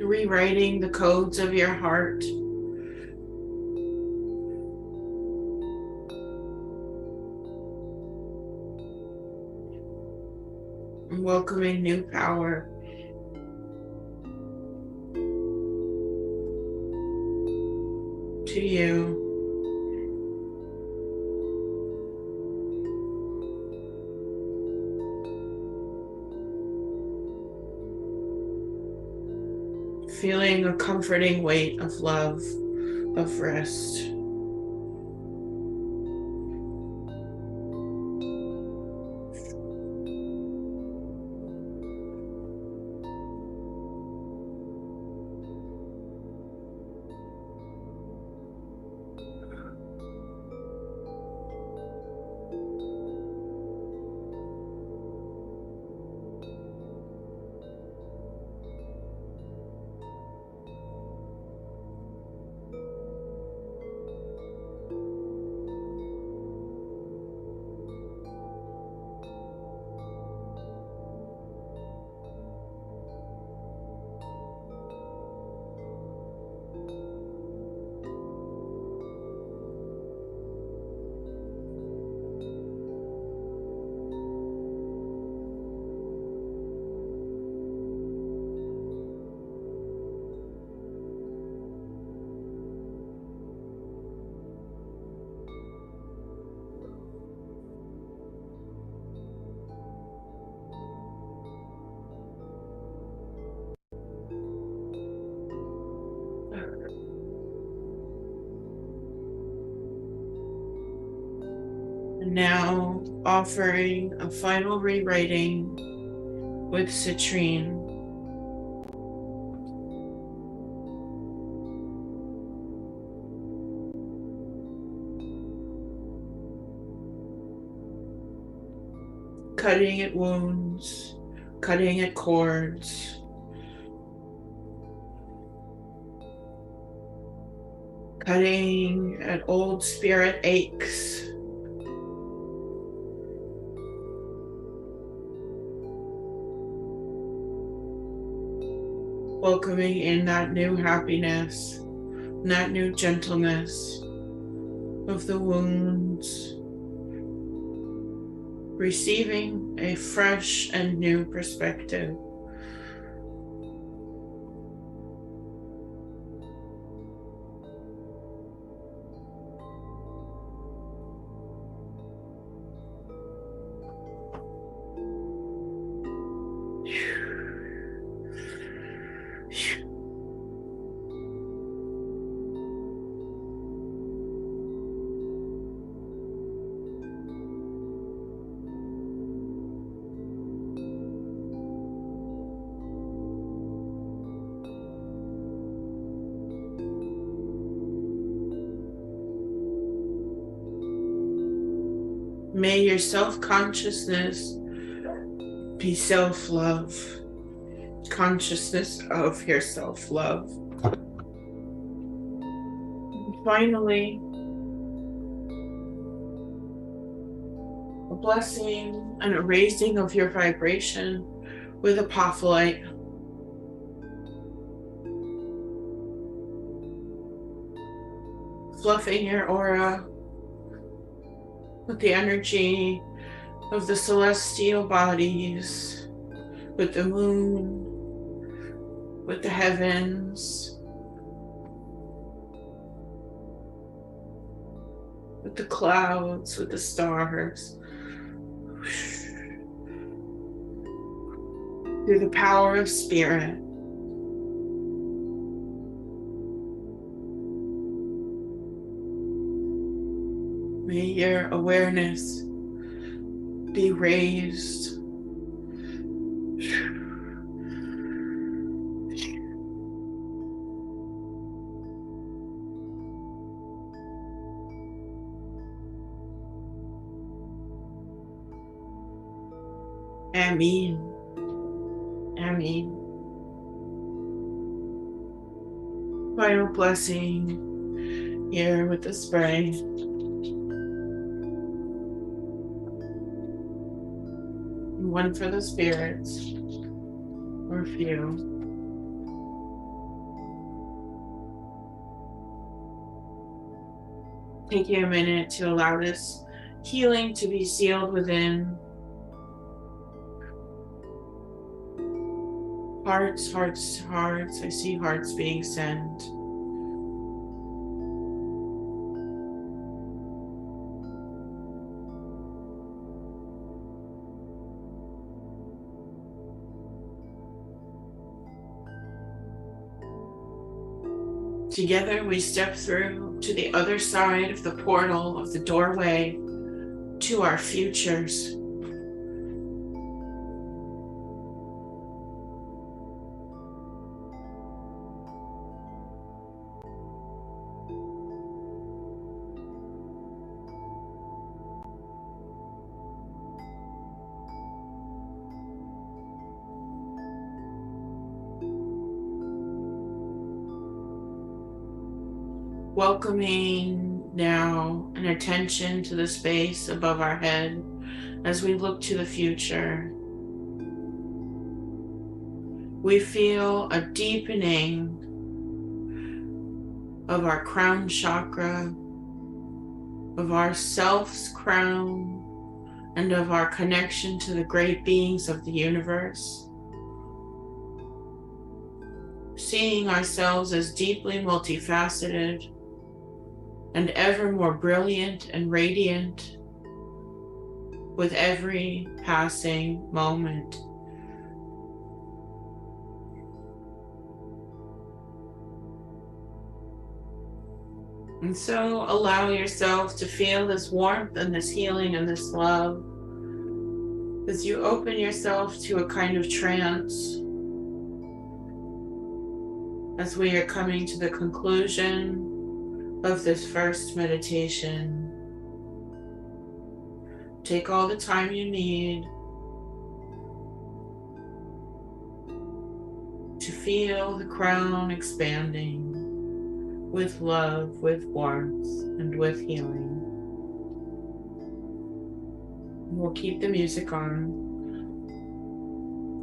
Rewriting the codes of your heart. Welcoming new power. To you. Feeling a comforting weight of love, of rest. Now offering a final rewriting with citrine. Cutting at wounds, cutting at cords. cutting at old spirit aches. Welcoming in that new happiness, that new gentleness of the wounds. Receiving a fresh and new perspective. May your self-consciousness be self-love. Consciousness of your self-love. Finally, a blessing and a raising of your vibration with apophyllite. Fluffing your aura with the energy of the celestial bodies, with the moon, with the heavens, with the clouds, with the stars, through the power of spirit. May your awareness be raised. Amen. Amen. Final blessing here with the spray. One for the spirits, or a few. Taking a minute to allow this healing to be sealed within. Hearts, hearts, hearts. I see hearts being sent. Together we step through to the other side of the portal, of the doorway to our futures. Welcoming now an attention to the space above our head as we look to the future. We feel a deepening of our crown chakra, of our self's crown, and of our connection to the great beings of the universe. Seeing ourselves as deeply multifaceted and ever more brilliant and radiant with every passing moment. And so allow yourself to feel this warmth and this healing and this love as you open yourself to a kind of trance as we are coming to the conclusion of this first meditation. Take all the time you need to feel the crown expanding with love, with warmth, and with healing. We'll keep the music on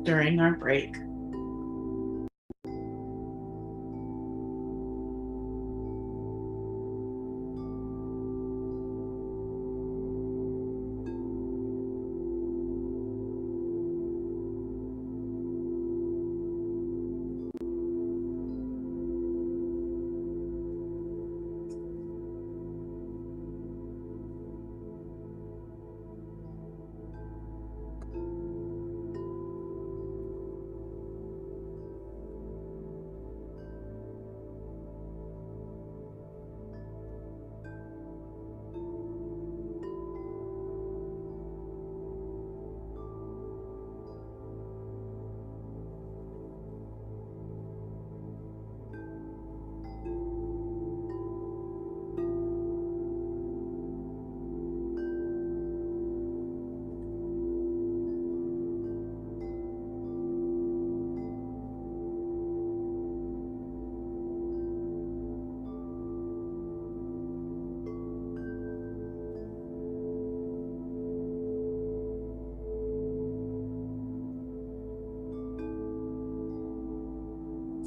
during our break.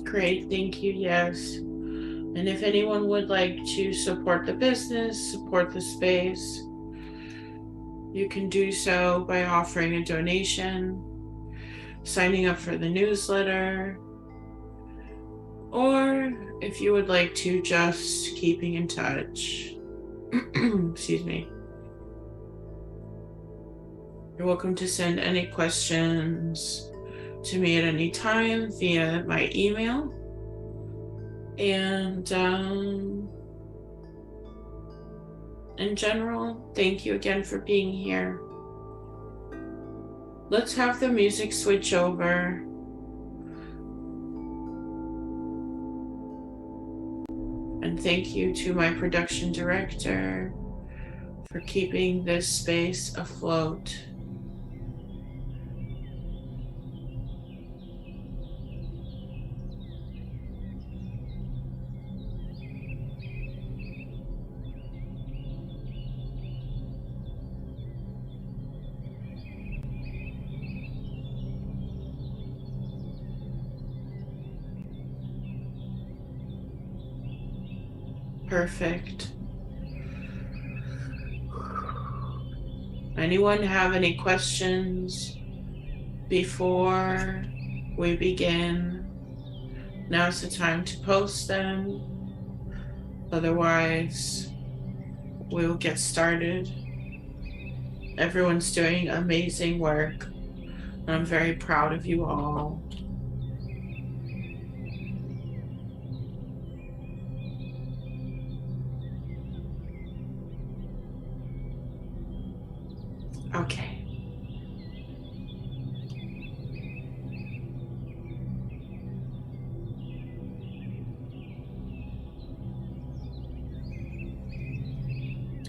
Great, thank you, yes. And if anyone would like to support the business, support the space, you can do so by offering a donation, signing up for the newsletter, or if you would like to, just keeping in touch. Excuse me. You're welcome to send any questions to me at any time via my email. And in general, thank you again for being here. Let's have the music switch over. And thank you to my production director for keeping this space afloat. Perfect. Anyone have any questions before we begin? Now's the time to post them. Otherwise, we will get started. Everyone's doing amazing work, and I'm very proud of you all. Okay.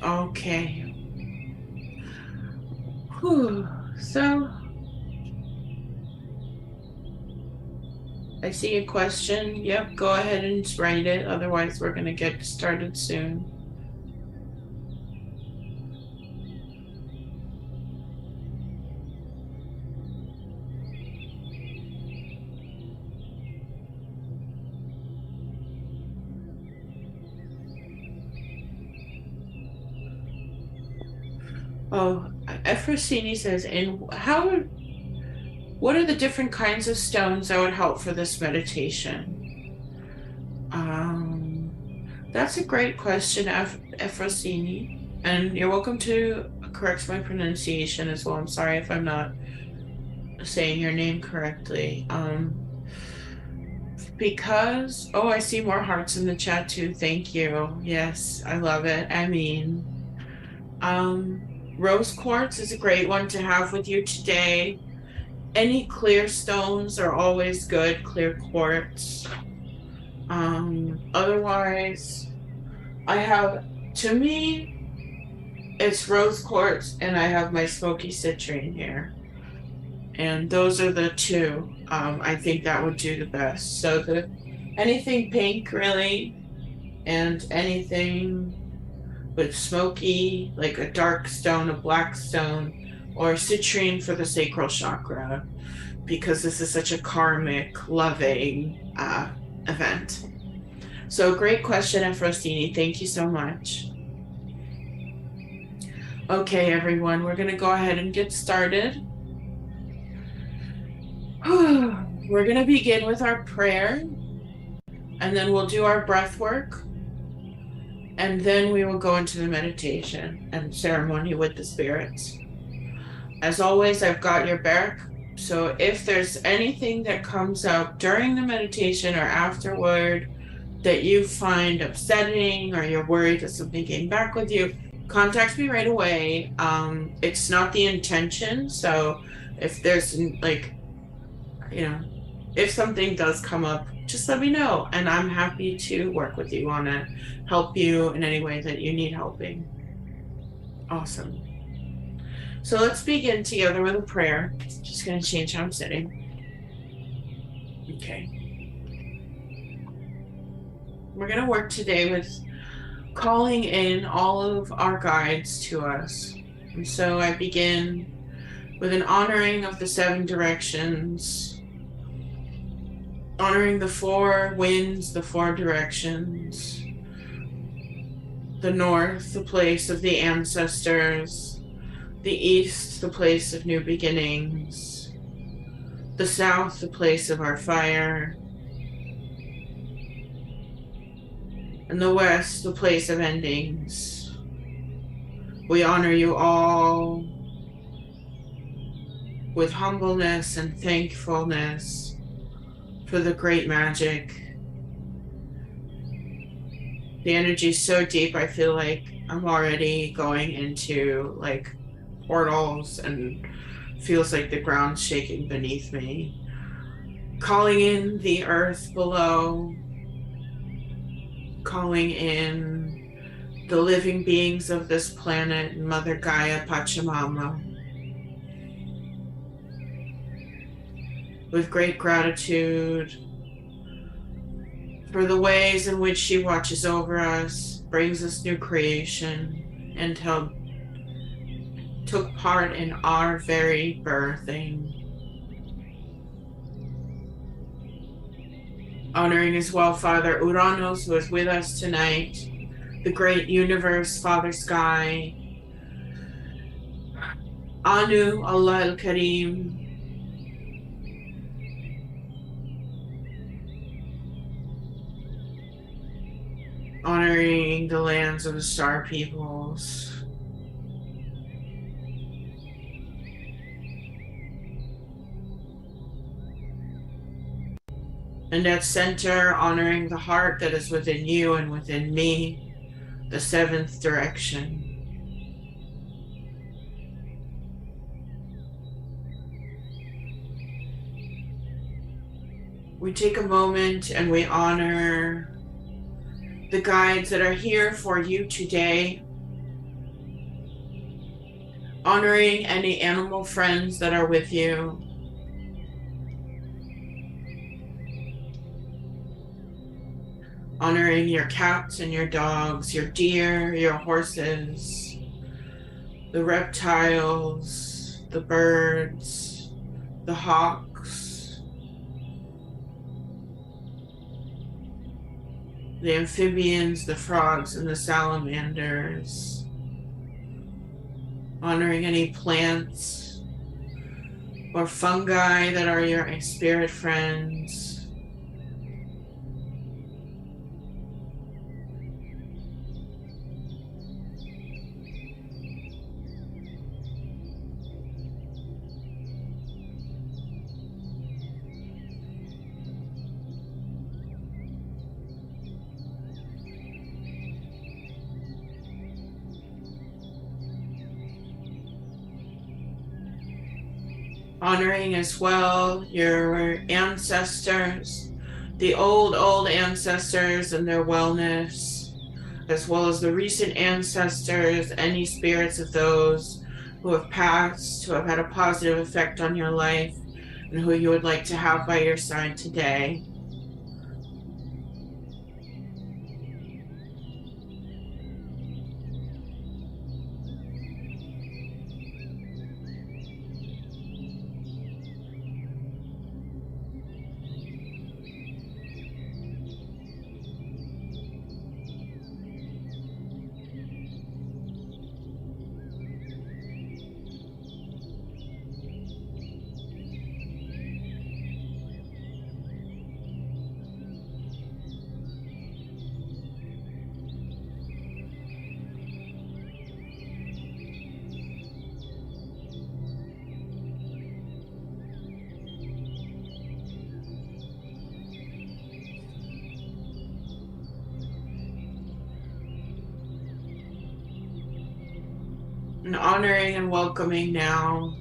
Okay. Whew. So, I see a question. Yep, go ahead and write it. Otherwise, we're going to get started soon. Oh, Efrosini says, and what are the different kinds of stones that would help for this meditation? That's a great question, Efrosini, and you're welcome to correct my pronunciation as well. I'm sorry if I'm not saying your name correctly. Because, oh, I see more hearts in the chat too. Thank you. Yes, I love it. I mean, rose quartz is a great one to have with you today. Any clear stones are always good, clear quartz. Otherwise, I have, to me, it's rose quartz, and I have my smoky citrine here. And those are the two. I think that would do the best. So anything pink, really, and anything with smoky, like a dark stone, a black stone, or citrine for the sacral chakra, because this is such a karmic, loving event. So great question, Efrosini. Thank you so much. Okay, everyone, we're going to go ahead and get started. We're going to begin with our prayer, and then we'll do our breath work, and then we will go into the meditation and ceremony with the spirits. As always, I've got your back. So if there's anything that comes up during the meditation or afterward that you find upsetting, or you're worried that something came back with you, contact me right away. It's not the intention. So if there's like, if something does come up, just let me know, and I'm happy to work with you on it, help you in any way that you need helping. Awesome. So let's begin together with a prayer. Just going to change how I'm sitting. Okay. We're going to work today with calling in all of our guides to us. And so I begin with an honoring of the 7 directions, honoring the 4 winds, the 4 directions, the north, the place of the ancestors, the east, the place of new beginnings, the south, the place of our fire, and the west, the place of endings. We honor you all with humbleness and thankfulness for the great magic. The energy is so deep, I feel like I'm already going into like portals, and feels like the ground's shaking beneath me. Calling in the earth below, calling in the living beings of this planet, Mother Gaia Pachamama. With great gratitude for the ways in which she watches over us, brings us new creation, and took part in our very birthing. Honoring as well Father Uranus, who is with us tonight, the great universe, Father Sky, Anu, Allah al-Karim, honoring the lands of the star peoples, and at center, honoring the heart that is within you and within me, the 7th direction. We take a moment and we honor the guides that are here for you today, honoring any animal friends that are with you, honoring your cats and your dogs, your deer, your horses, the reptiles, the birds, the hawks, the amphibians, the frogs, and the salamanders, honoring any plants or fungi that are your spirit friends. Honoring as well your ancestors, the old ancestors and their wellness, as well as the recent ancestors, any spirits of those who have passed, who have had a positive effect on your life, and who you would like to have by your side today. And honoring and welcoming now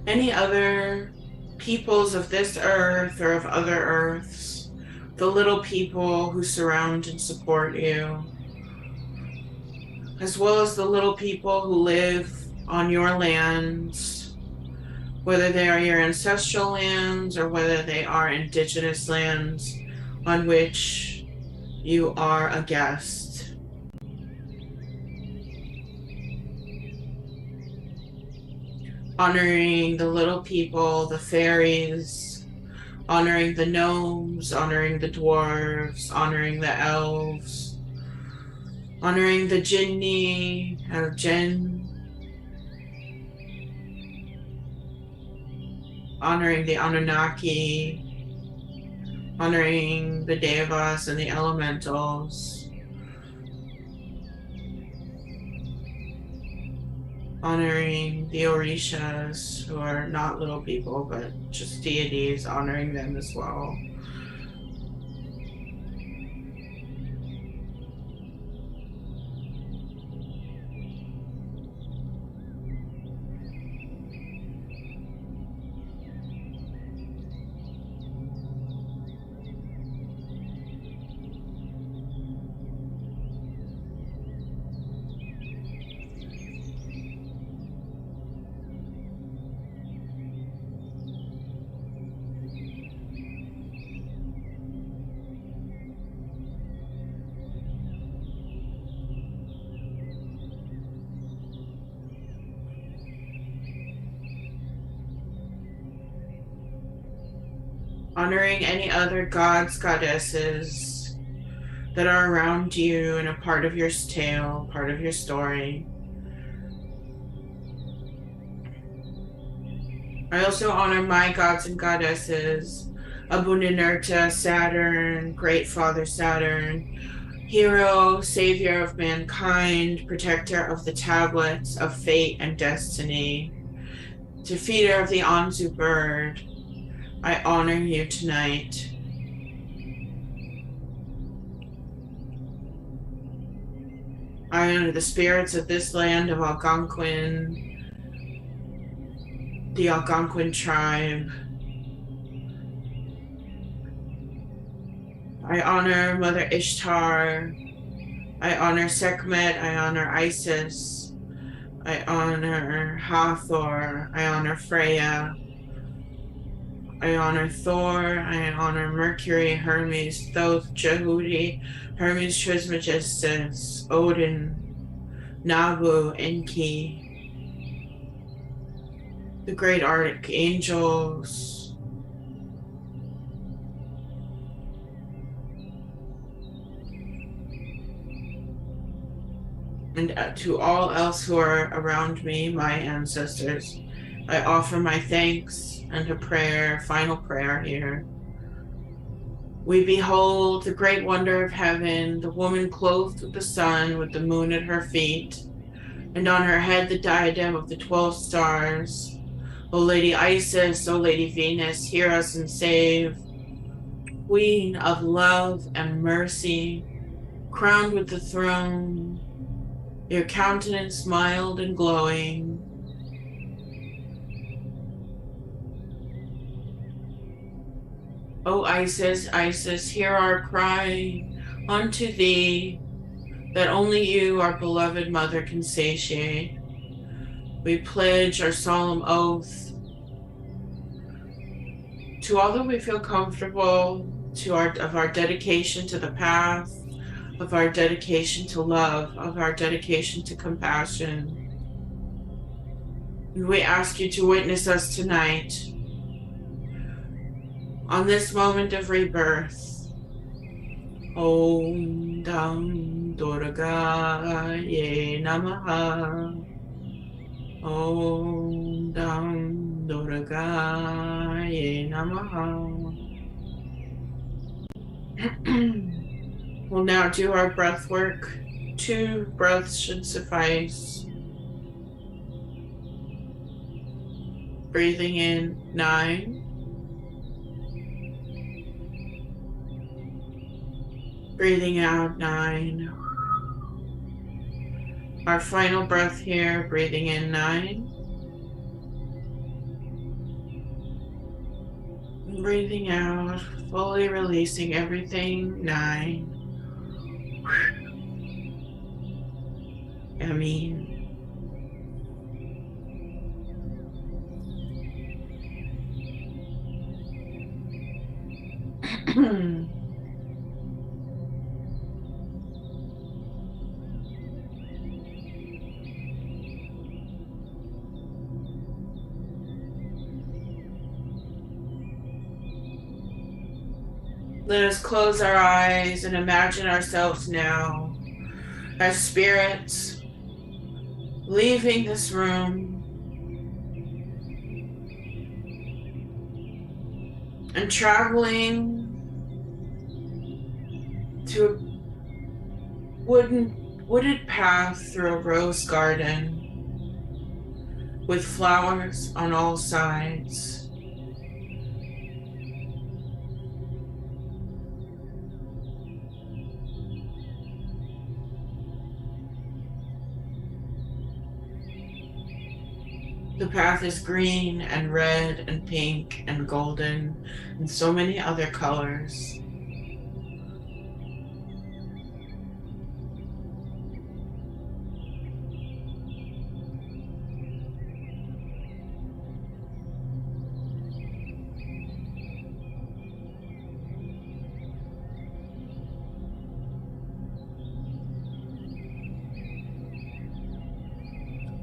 any other peoples of this earth or of other earths, the little people who surround and support you, as well as the little people who live on your lands, whether they are your ancestral lands or whether they are indigenous lands on which you are a guest. Honoring the little people, the fairies, honoring the gnomes, honoring the dwarves, honoring the elves, honoring the jinni or jinn, honoring the Anunnaki, honoring the devas and the elementals, honoring the orishas, who are not little people but just deities, honoring them as well. Honoring any other gods, goddesses that are around you and a part of your tale, part of your story. I also honor my gods and goddesses, Abuninurta, Saturn, Great Father Saturn, hero, savior of mankind, protector of the tablets of fate and destiny, defeater of the Anzu bird. I honor you tonight. I honor the spirits of this land of Algonquin, the Algonquin tribe. I honor Mother Ishtar. I honor Sekhmet. I honor Isis. I honor Hathor. I honor Freya. I honor Thor. I honor Mercury, Hermes, Thoth, Jehudi, Hermes Trismegistus, Odin, Nabu, Enki, the great archangels, and to all else who are around me, my ancestors, I offer my thanks and a prayer, final prayer here. We behold the great wonder of heaven, the woman clothed with the sun, with the moon at her feet, and on her head the diadem of the 12 stars. O Lady Isis, O Lady Venus, hear us and save. Queen of love and mercy, crowned with the throne, your countenance mild and glowing. O Isis, Isis, hear our cry unto thee, that only you, our beloved mother, can satiate. We pledge our solemn oath to all that we feel comfortable, of our dedication to the path, of our dedication to love, of our dedication to compassion. And we ask you to witness us tonight on this moment of rebirth. Om Dam Durgaye Namaha. Om Dam Durgaye Namaha. We'll now do our breath work. 2 breaths should suffice. Breathing in 9. Breathing out 9. Our final breath here, breathing in 9. Breathing out, fully releasing everything, 9. Amin. Let us close our eyes and imagine ourselves now as spirits leaving this room and traveling to a wooded path through a rose garden with flowers on all sides. The path is green and red and pink and golden and so many other colors.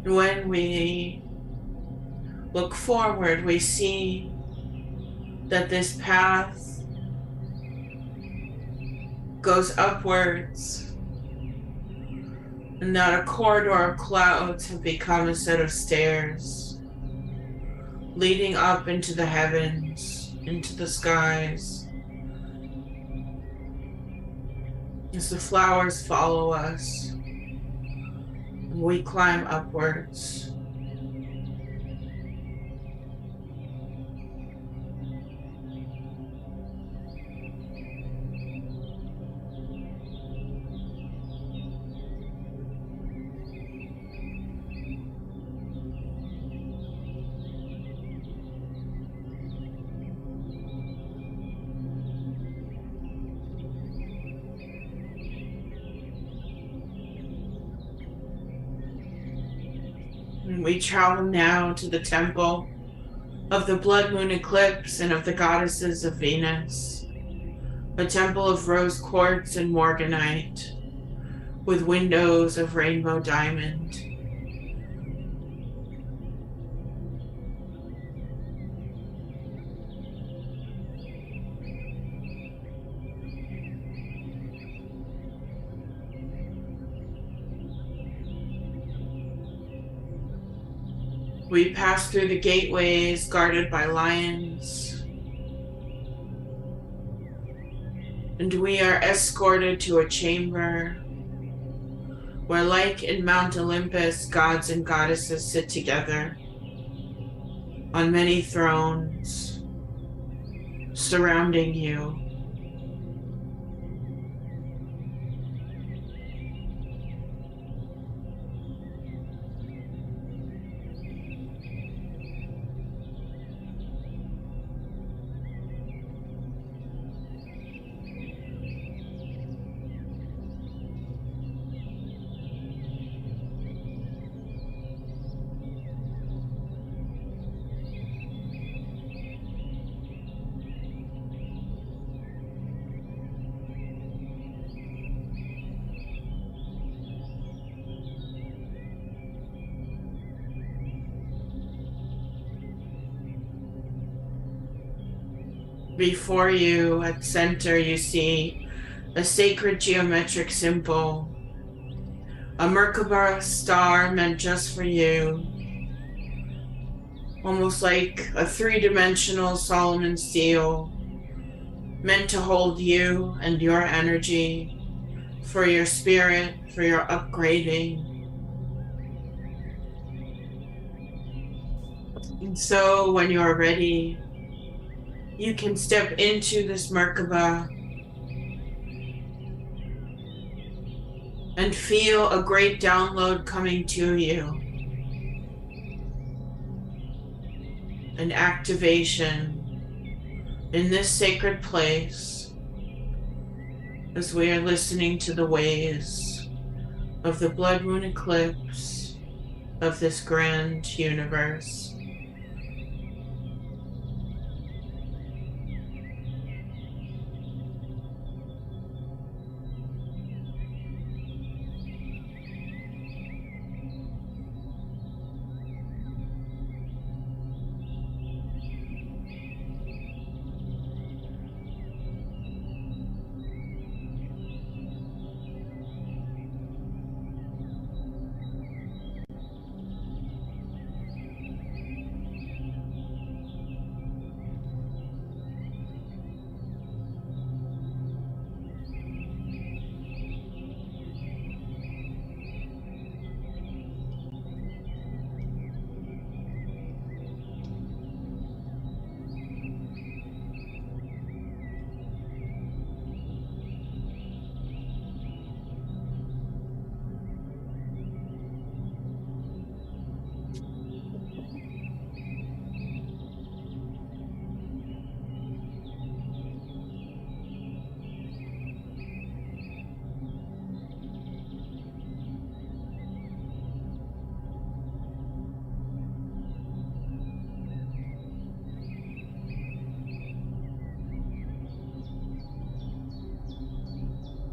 When we look forward, we see that this path goes upwards and that a corridor of clouds have become a set of stairs leading up into the heavens, into the skies. As the flowers follow us, we climb upwards. And we travel now to the temple of the blood moon eclipse and of the goddesses of Venus, a temple of rose quartz and morganite with windows of rainbow diamond. We pass through the gateways guarded by lions, and we are escorted to a chamber where, like in Mount Olympus, gods and goddesses sit together on many thrones surrounding you. Before you, at center, you see a sacred geometric symbol, a Merkaba star meant just for you, almost like a three-dimensional Solomon seal, meant to hold you and your energy for your spirit, for your upgrading. And so when you're ready, you can step into this Merkaba and feel a great download coming to you. An activation in this sacred place as we are listening to the waves of the blood moon eclipse of this grand universe.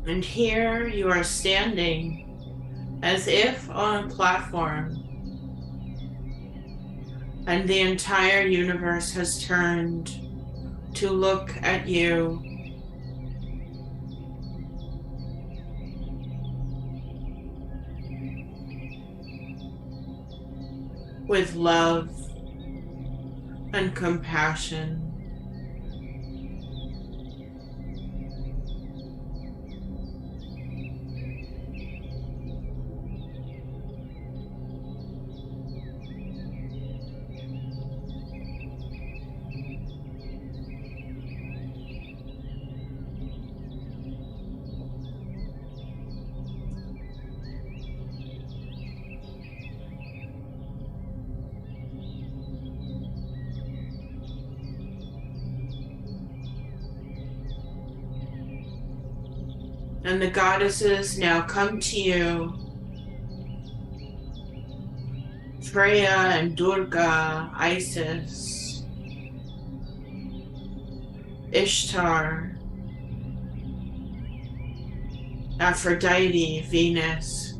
And here you are standing as if on a platform, and the entire universe has turned to look at you. With love and compassion. And the goddesses now come to you. Freya and Durga, Isis, Ishtar, Aphrodite, Venus,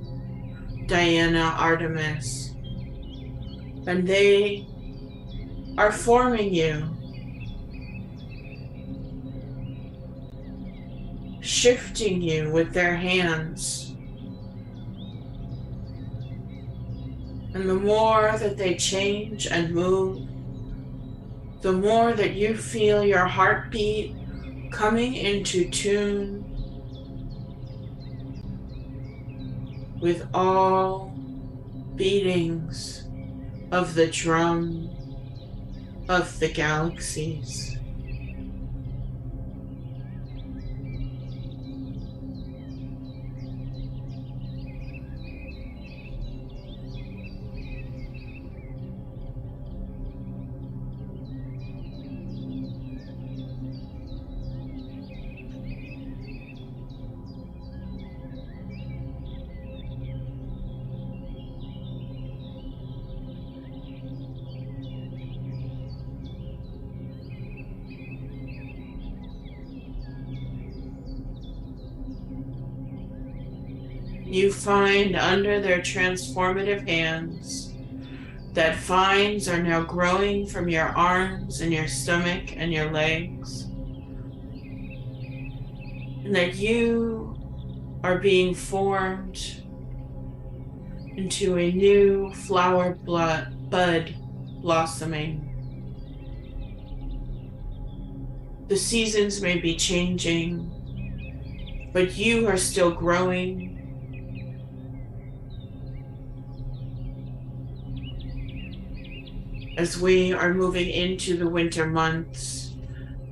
Diana, Artemis. And they are forming you. Shifting you with their hands. And the more that they change and move, the more that you feel your heartbeat coming into tune with all beatings of the drum of the galaxies. You find under their transformative hands that vines are now growing from your arms and your stomach and your legs, and that you are being formed into a new flower bud blossoming. The seasons may be changing, but you are still growing. As we are moving into the winter months,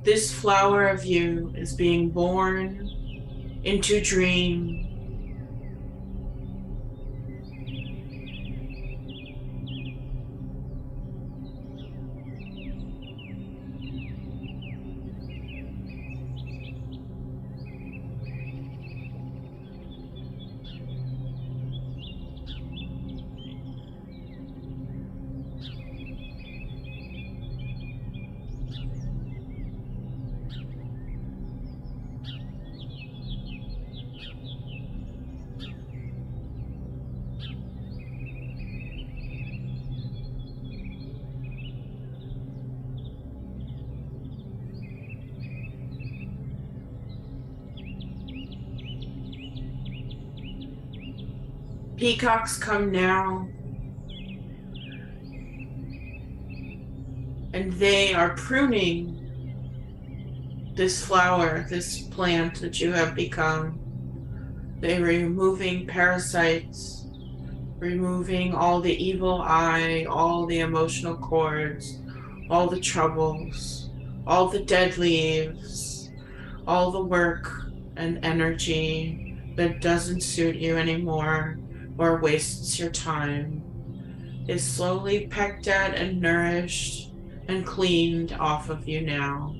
this flower of you is being born into dream, Peacocks come now, and they are pruning this flower, this plant that you have become. They're removing parasites, removing all the evil eye, all the emotional cords, all the troubles, all the dead leaves, all the work and energy that doesn't suit you anymore or wastes your time is slowly pecked at and nourished and cleaned off of you now.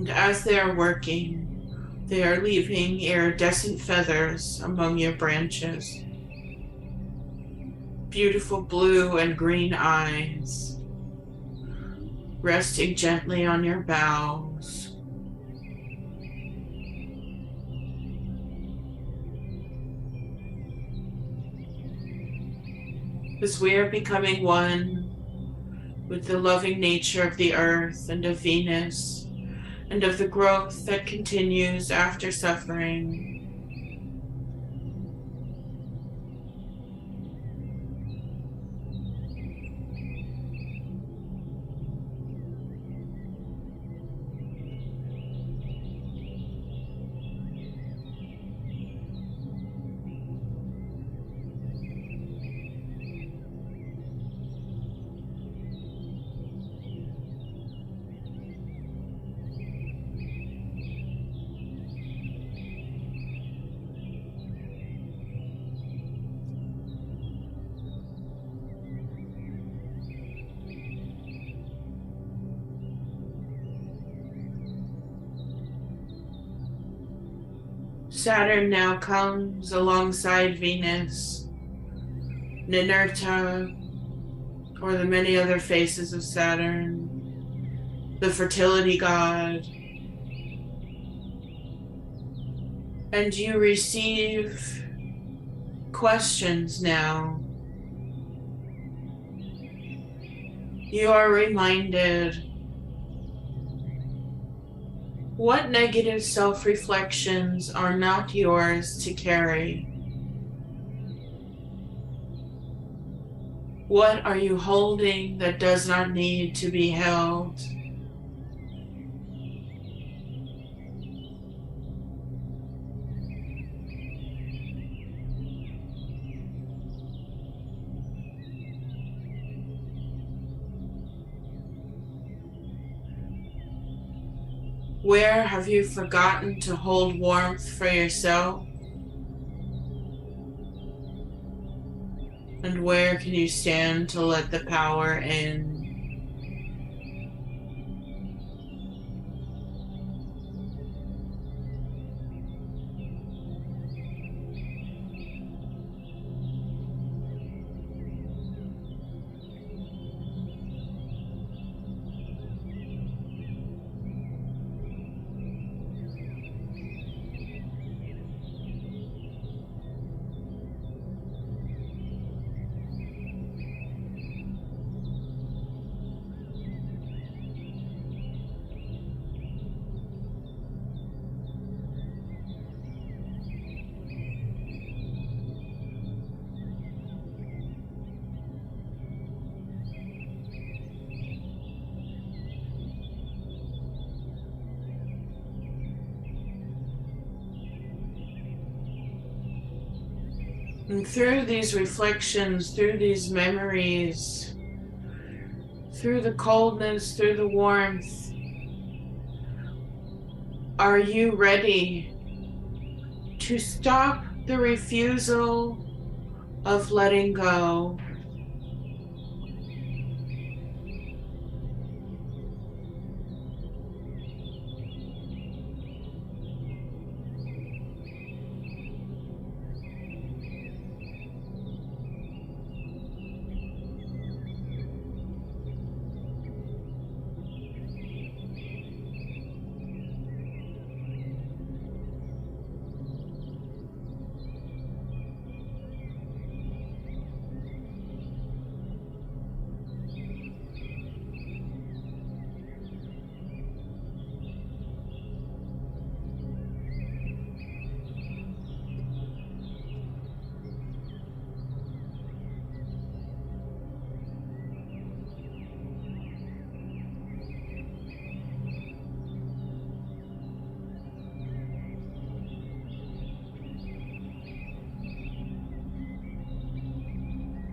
And as they are working, they are leaving iridescent feathers among your branches, beautiful blue and green eyes, resting gently on your boughs. As we are becoming one with the loving nature of the earth and of Venus, and of the growth that continues after suffering. Saturn now comes alongside Venus, Ninurta, or the many other faces of Saturn, the fertility god, and you receive questions now. You are reminded what negative self-reflections are not yours to carry. What are you holding that does not need to be held? Where have you forgotten to hold warmth for yourself? And where can you stand to let the power in? And through these reflections, through these memories, through the coldness, through the warmth, are you ready to stop the refusal of letting go?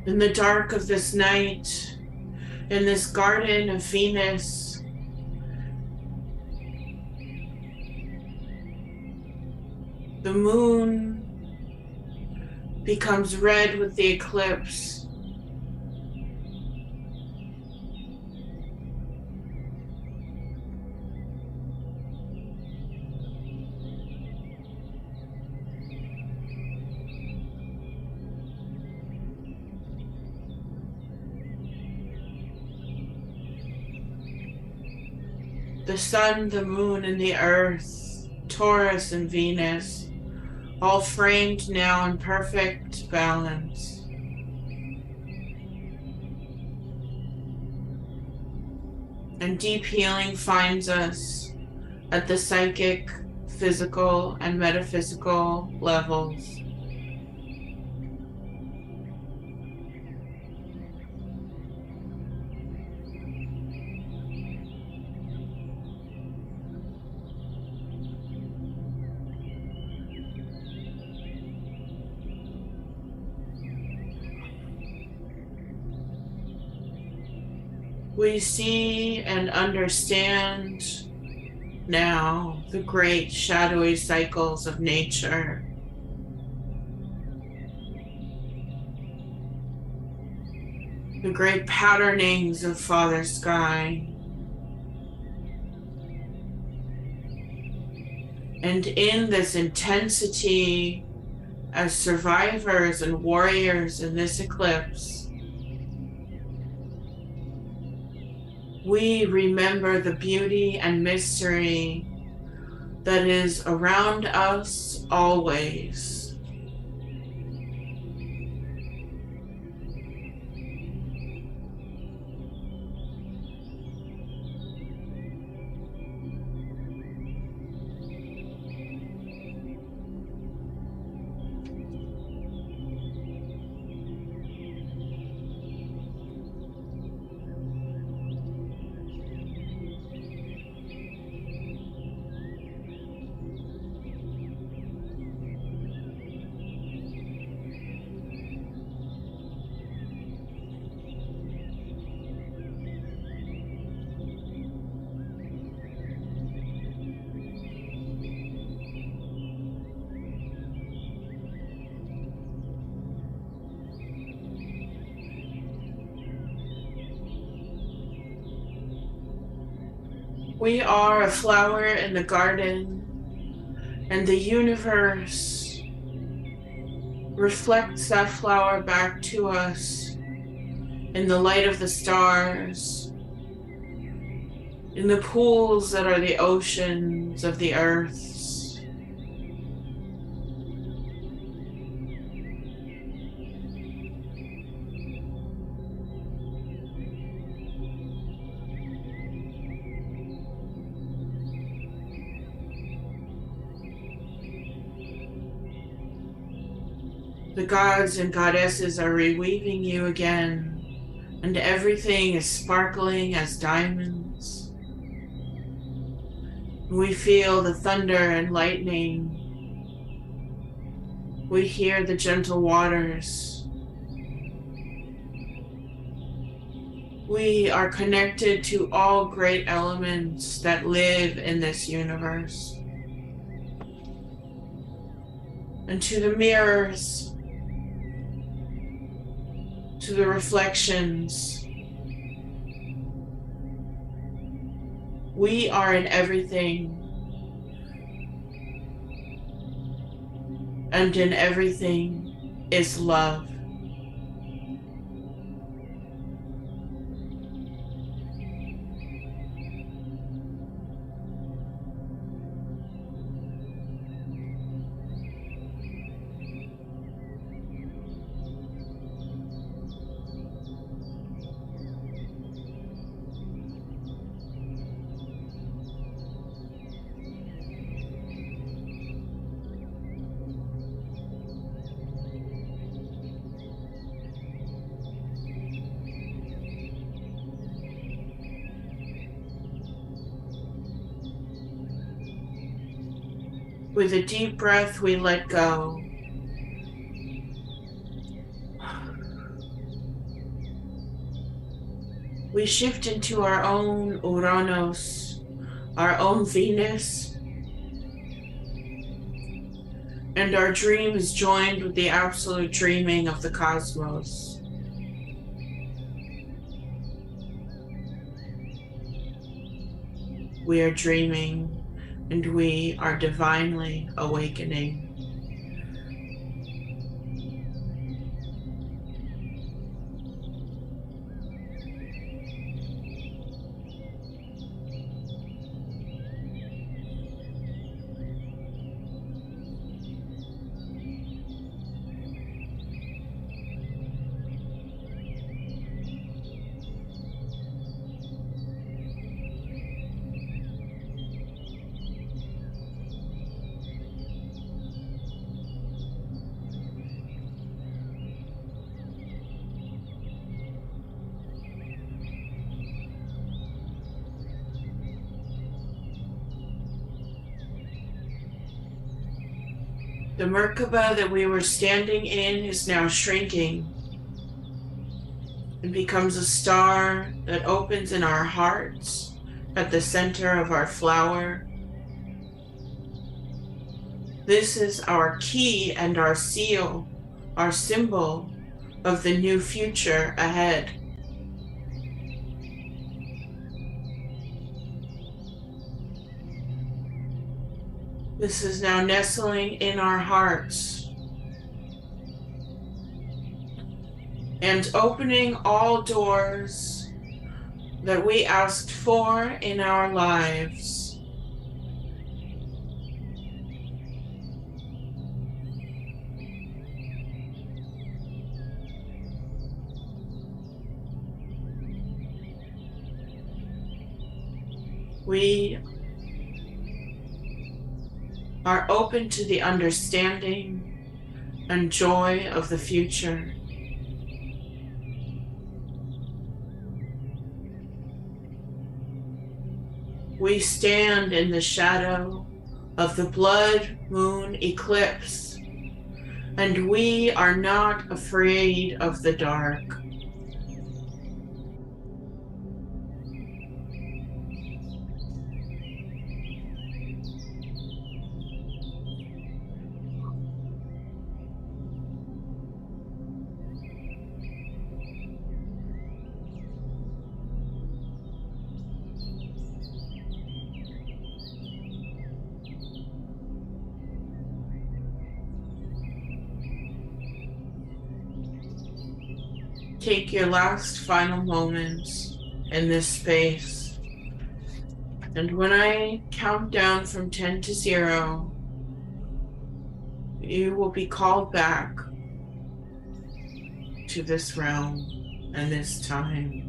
In the dark of this night, in this garden of Venus, the moon becomes red with the eclipse. The sun, the moon, and the earth, Taurus and Venus, all framed now in perfect balance. And deep healing finds us at the psychic, physical, and metaphysical levels. We see and understand now the great shadowy cycles of nature. The great patternings of Father Sky. And in this intensity, as survivors and warriors in this eclipse, we remember the beauty and mystery that is around us always. We are a flower in the garden, and the universe reflects that flower back to us in the light of the stars, in the pools that are the oceans of the earth. The gods and goddesses are reweaving you again, and everything is sparkling as diamonds. We feel the thunder and lightning. We hear the gentle waters. We are connected to all great elements that live in this universe. And to the mirrors, to the reflections. We are in everything, and in everything is love. With a deep breath, we let go. We shift into our own Uranus, our own Venus, and our dream is joined with the absolute dreaming of the cosmos. We are dreaming, and we are divinely awakening. The Merkaba that we were standing in is now shrinking and becomes a star that opens in our hearts at the center of our flower. This is our key and our seal, our symbol of the new future ahead. This is now nestling in our hearts and opening all doors that we asked for in our lives. We are open to the understanding and joy of the future. We stand in the shadow of the blood moon eclipse, and we are not afraid of the dark. Take your last final moments in this space. And when I count down from 10 to 0, you will be called back to this realm and this time.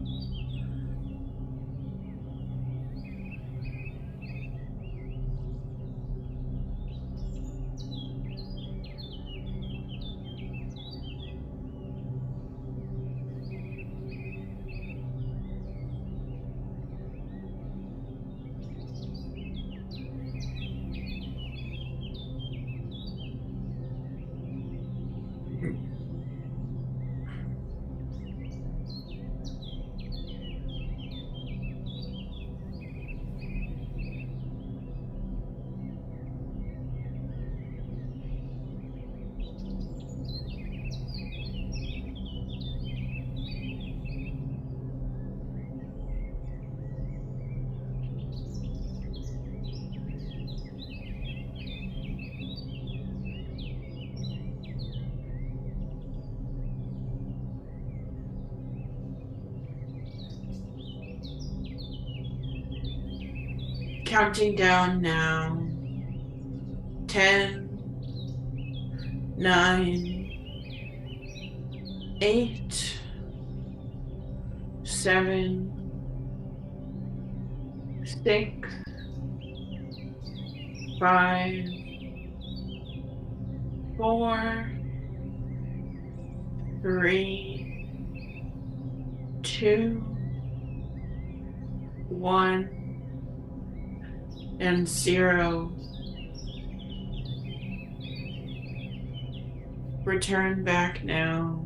Counting down now. 10, 9, 8, 7, 6, 5, 4, 3, 2, 1, and 0. Return back now.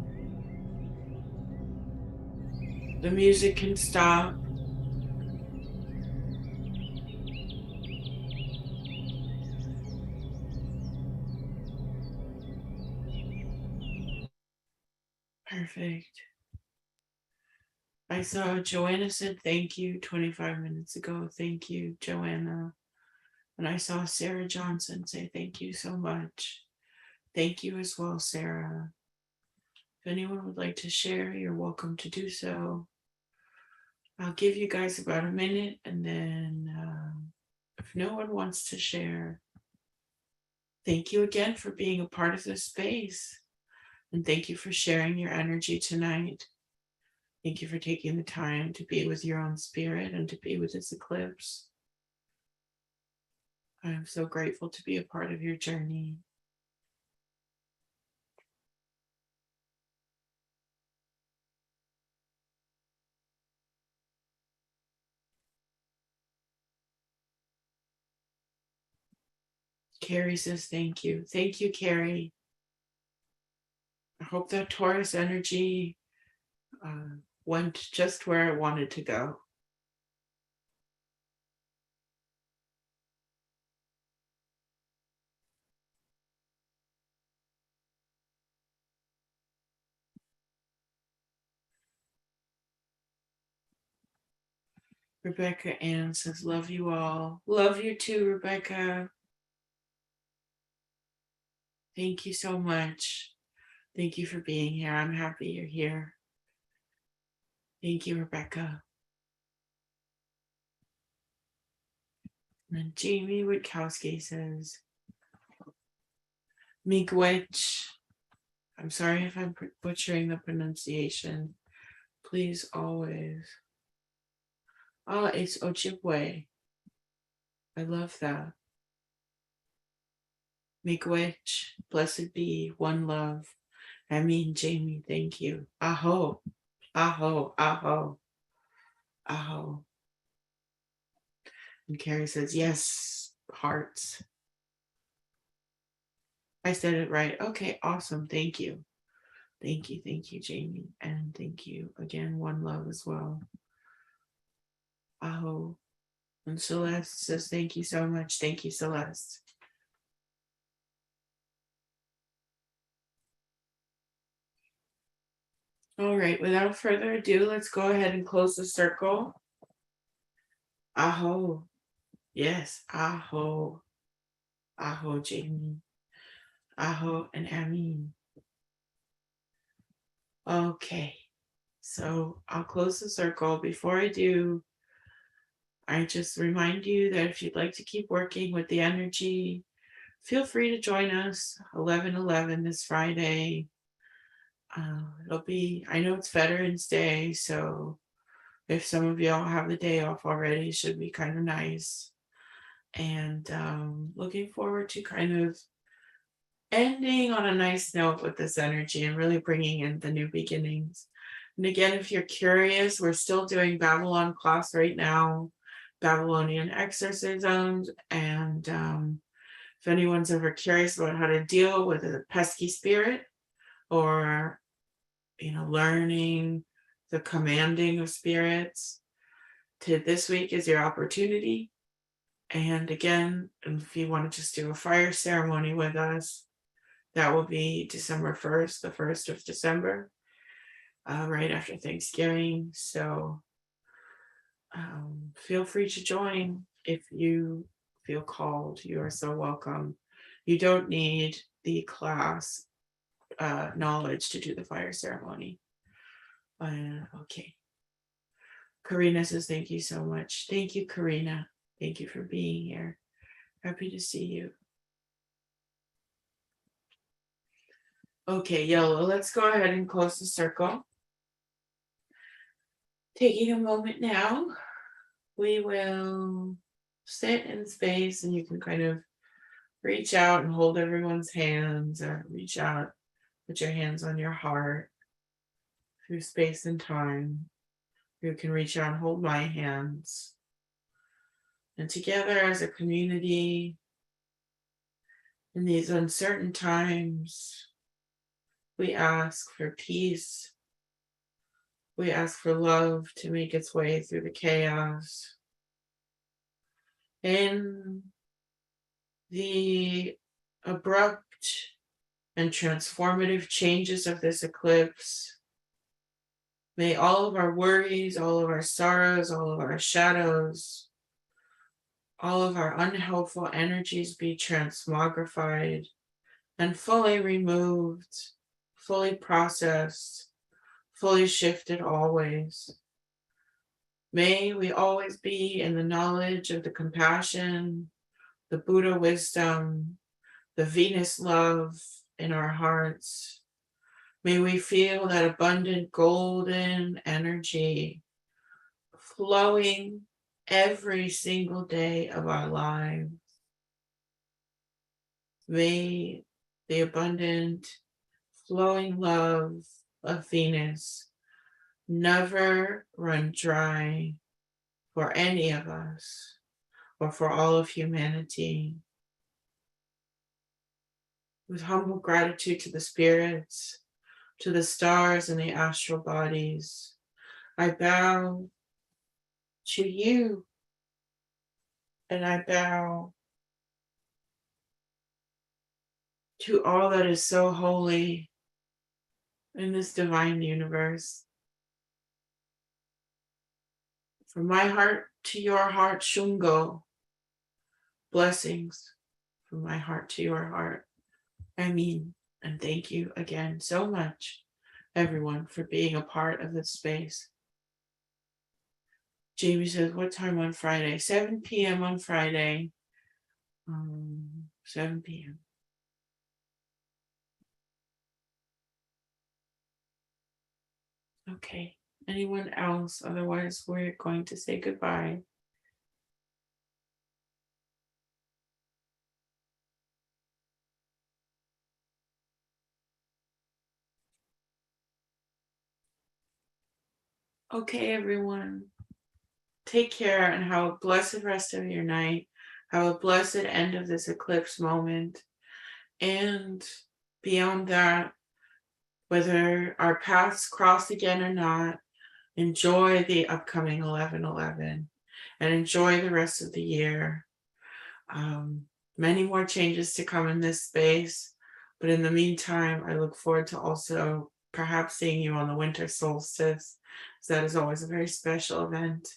The music can stop. Perfect. I saw Joanna said thank you 25 minutes ago. Thank you, Joanna. And I saw Sarah Johnson say thank you so much. Thank you as well, Sarah. If anyone would like to share, you're welcome to do so. I'll give you guys about a minute, and then if no one wants to share, thank you again for being a part of this space. And thank you for sharing your energy tonight. Thank you for taking the time to be with your own spirit and to be with this eclipse. I'm so grateful to be a part of your journey. Carrie says thank you. Thank you, Carrie. I hope that Taurus energy went just where it wanted to go. Rebecca Ann says, love you all. Love you too, Rebecca. Thank you so much. Thank you for being here. I'm happy you're here. Thank you, Rebecca. And then Jamie Witkowski says, Miigwech. I'm sorry if I'm butchering the pronunciation. Please always. It's Ojibwe. I love that. Miigwech, blessed be, one love. I mean, Jamie, thank you. Aho, aho, aho, aho. And Carrie says, yes, hearts. I said it right. Okay, awesome. Thank you. Thank you, Jamie. And thank you again, one love as well. Aho. And Celeste says, thank you so much. Thank you, Celeste. All right, without further ado, let's go ahead and close the circle. Aho. Yes, aho. Aho, Jamie. Aho and Amin. Okay, so I'll close the circle. Before I do, I just remind you that if you'd like to keep working with the energy, feel free to join us 11/11 this Friday. It'll be, I know it's Veterans Day, so if some of y'all have the day off already, it should be kind of nice. And looking forward to kind of ending on a nice note with this energy and really bringing in the new beginnings. And again, if you're curious, we're still doing Babylon class right now, Babylonian exorcisms. And if anyone's ever curious about how to deal with a pesky spirit or, learning the commanding of spirits, this week is your opportunity. And again, if you want to just do a fire ceremony with us, that will be December 1st, the 1st of December, right after Thanksgiving. So feel free to join if you feel called. You are so welcome. You don't need the class knowledge to do the fire ceremony. Okay. Karina says, thank you so much. Thank you, Karina. Thank you for being here. Happy to see you. Okay, yellow, let's go ahead and close the circle. Taking a moment now, we will sit in space and you can kind of reach out and hold everyone's hands or reach out, put your hands on your heart through space and time. You can reach out and hold my hands. And together as a community, in these uncertain times, we ask for peace, We ask for love to make its way through the chaos. In the abrupt and transformative changes of this eclipse, may all of our worries, all of our sorrows, all of our shadows, all of our unhelpful energies be transmogrified and fully removed, fully processed, fully shifted always. May we always be in the knowledge of the compassion, the Buddha wisdom, the Venus love in our hearts. May we feel that abundant golden energy flowing every single day of our lives. May the abundant flowing love of Venus never run dry for any of us or for all of humanity. With humble gratitude to the spirits, to the stars and the astral bodies, I bow to you, and I bow to all that is so holy in this divine universe. From my heart to your heart, Shungo. Blessings from my heart to your heart. I mean, and thank you again so much, everyone, for being a part of this space. Jamie says, what time on Friday? 7 p.m. on Friday. 7 p.m. Okay. Anyone else? Otherwise, we're going to say goodbye. Okay, everyone. Take care and have a blessed rest of your night. Have a blessed end of this eclipse moment. And beyond that, whether our paths cross again or not, enjoy the upcoming 11/11 and enjoy the rest of the year. Many more changes to come in this space, but in the meantime, I look forward to also perhaps seeing you on the winter solstice. So that is always a very special event.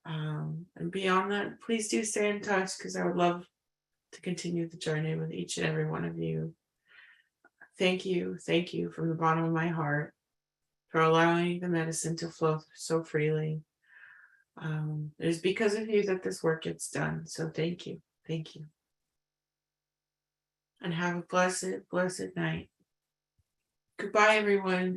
And beyond that, please do stay in touch because I would love to continue the journey with each and every one of you. Thank you from the bottom of my heart for allowing the medicine to flow so freely. It is because of you that this work gets done. So thank you. And have a blessed, blessed night. Goodbye, everyone.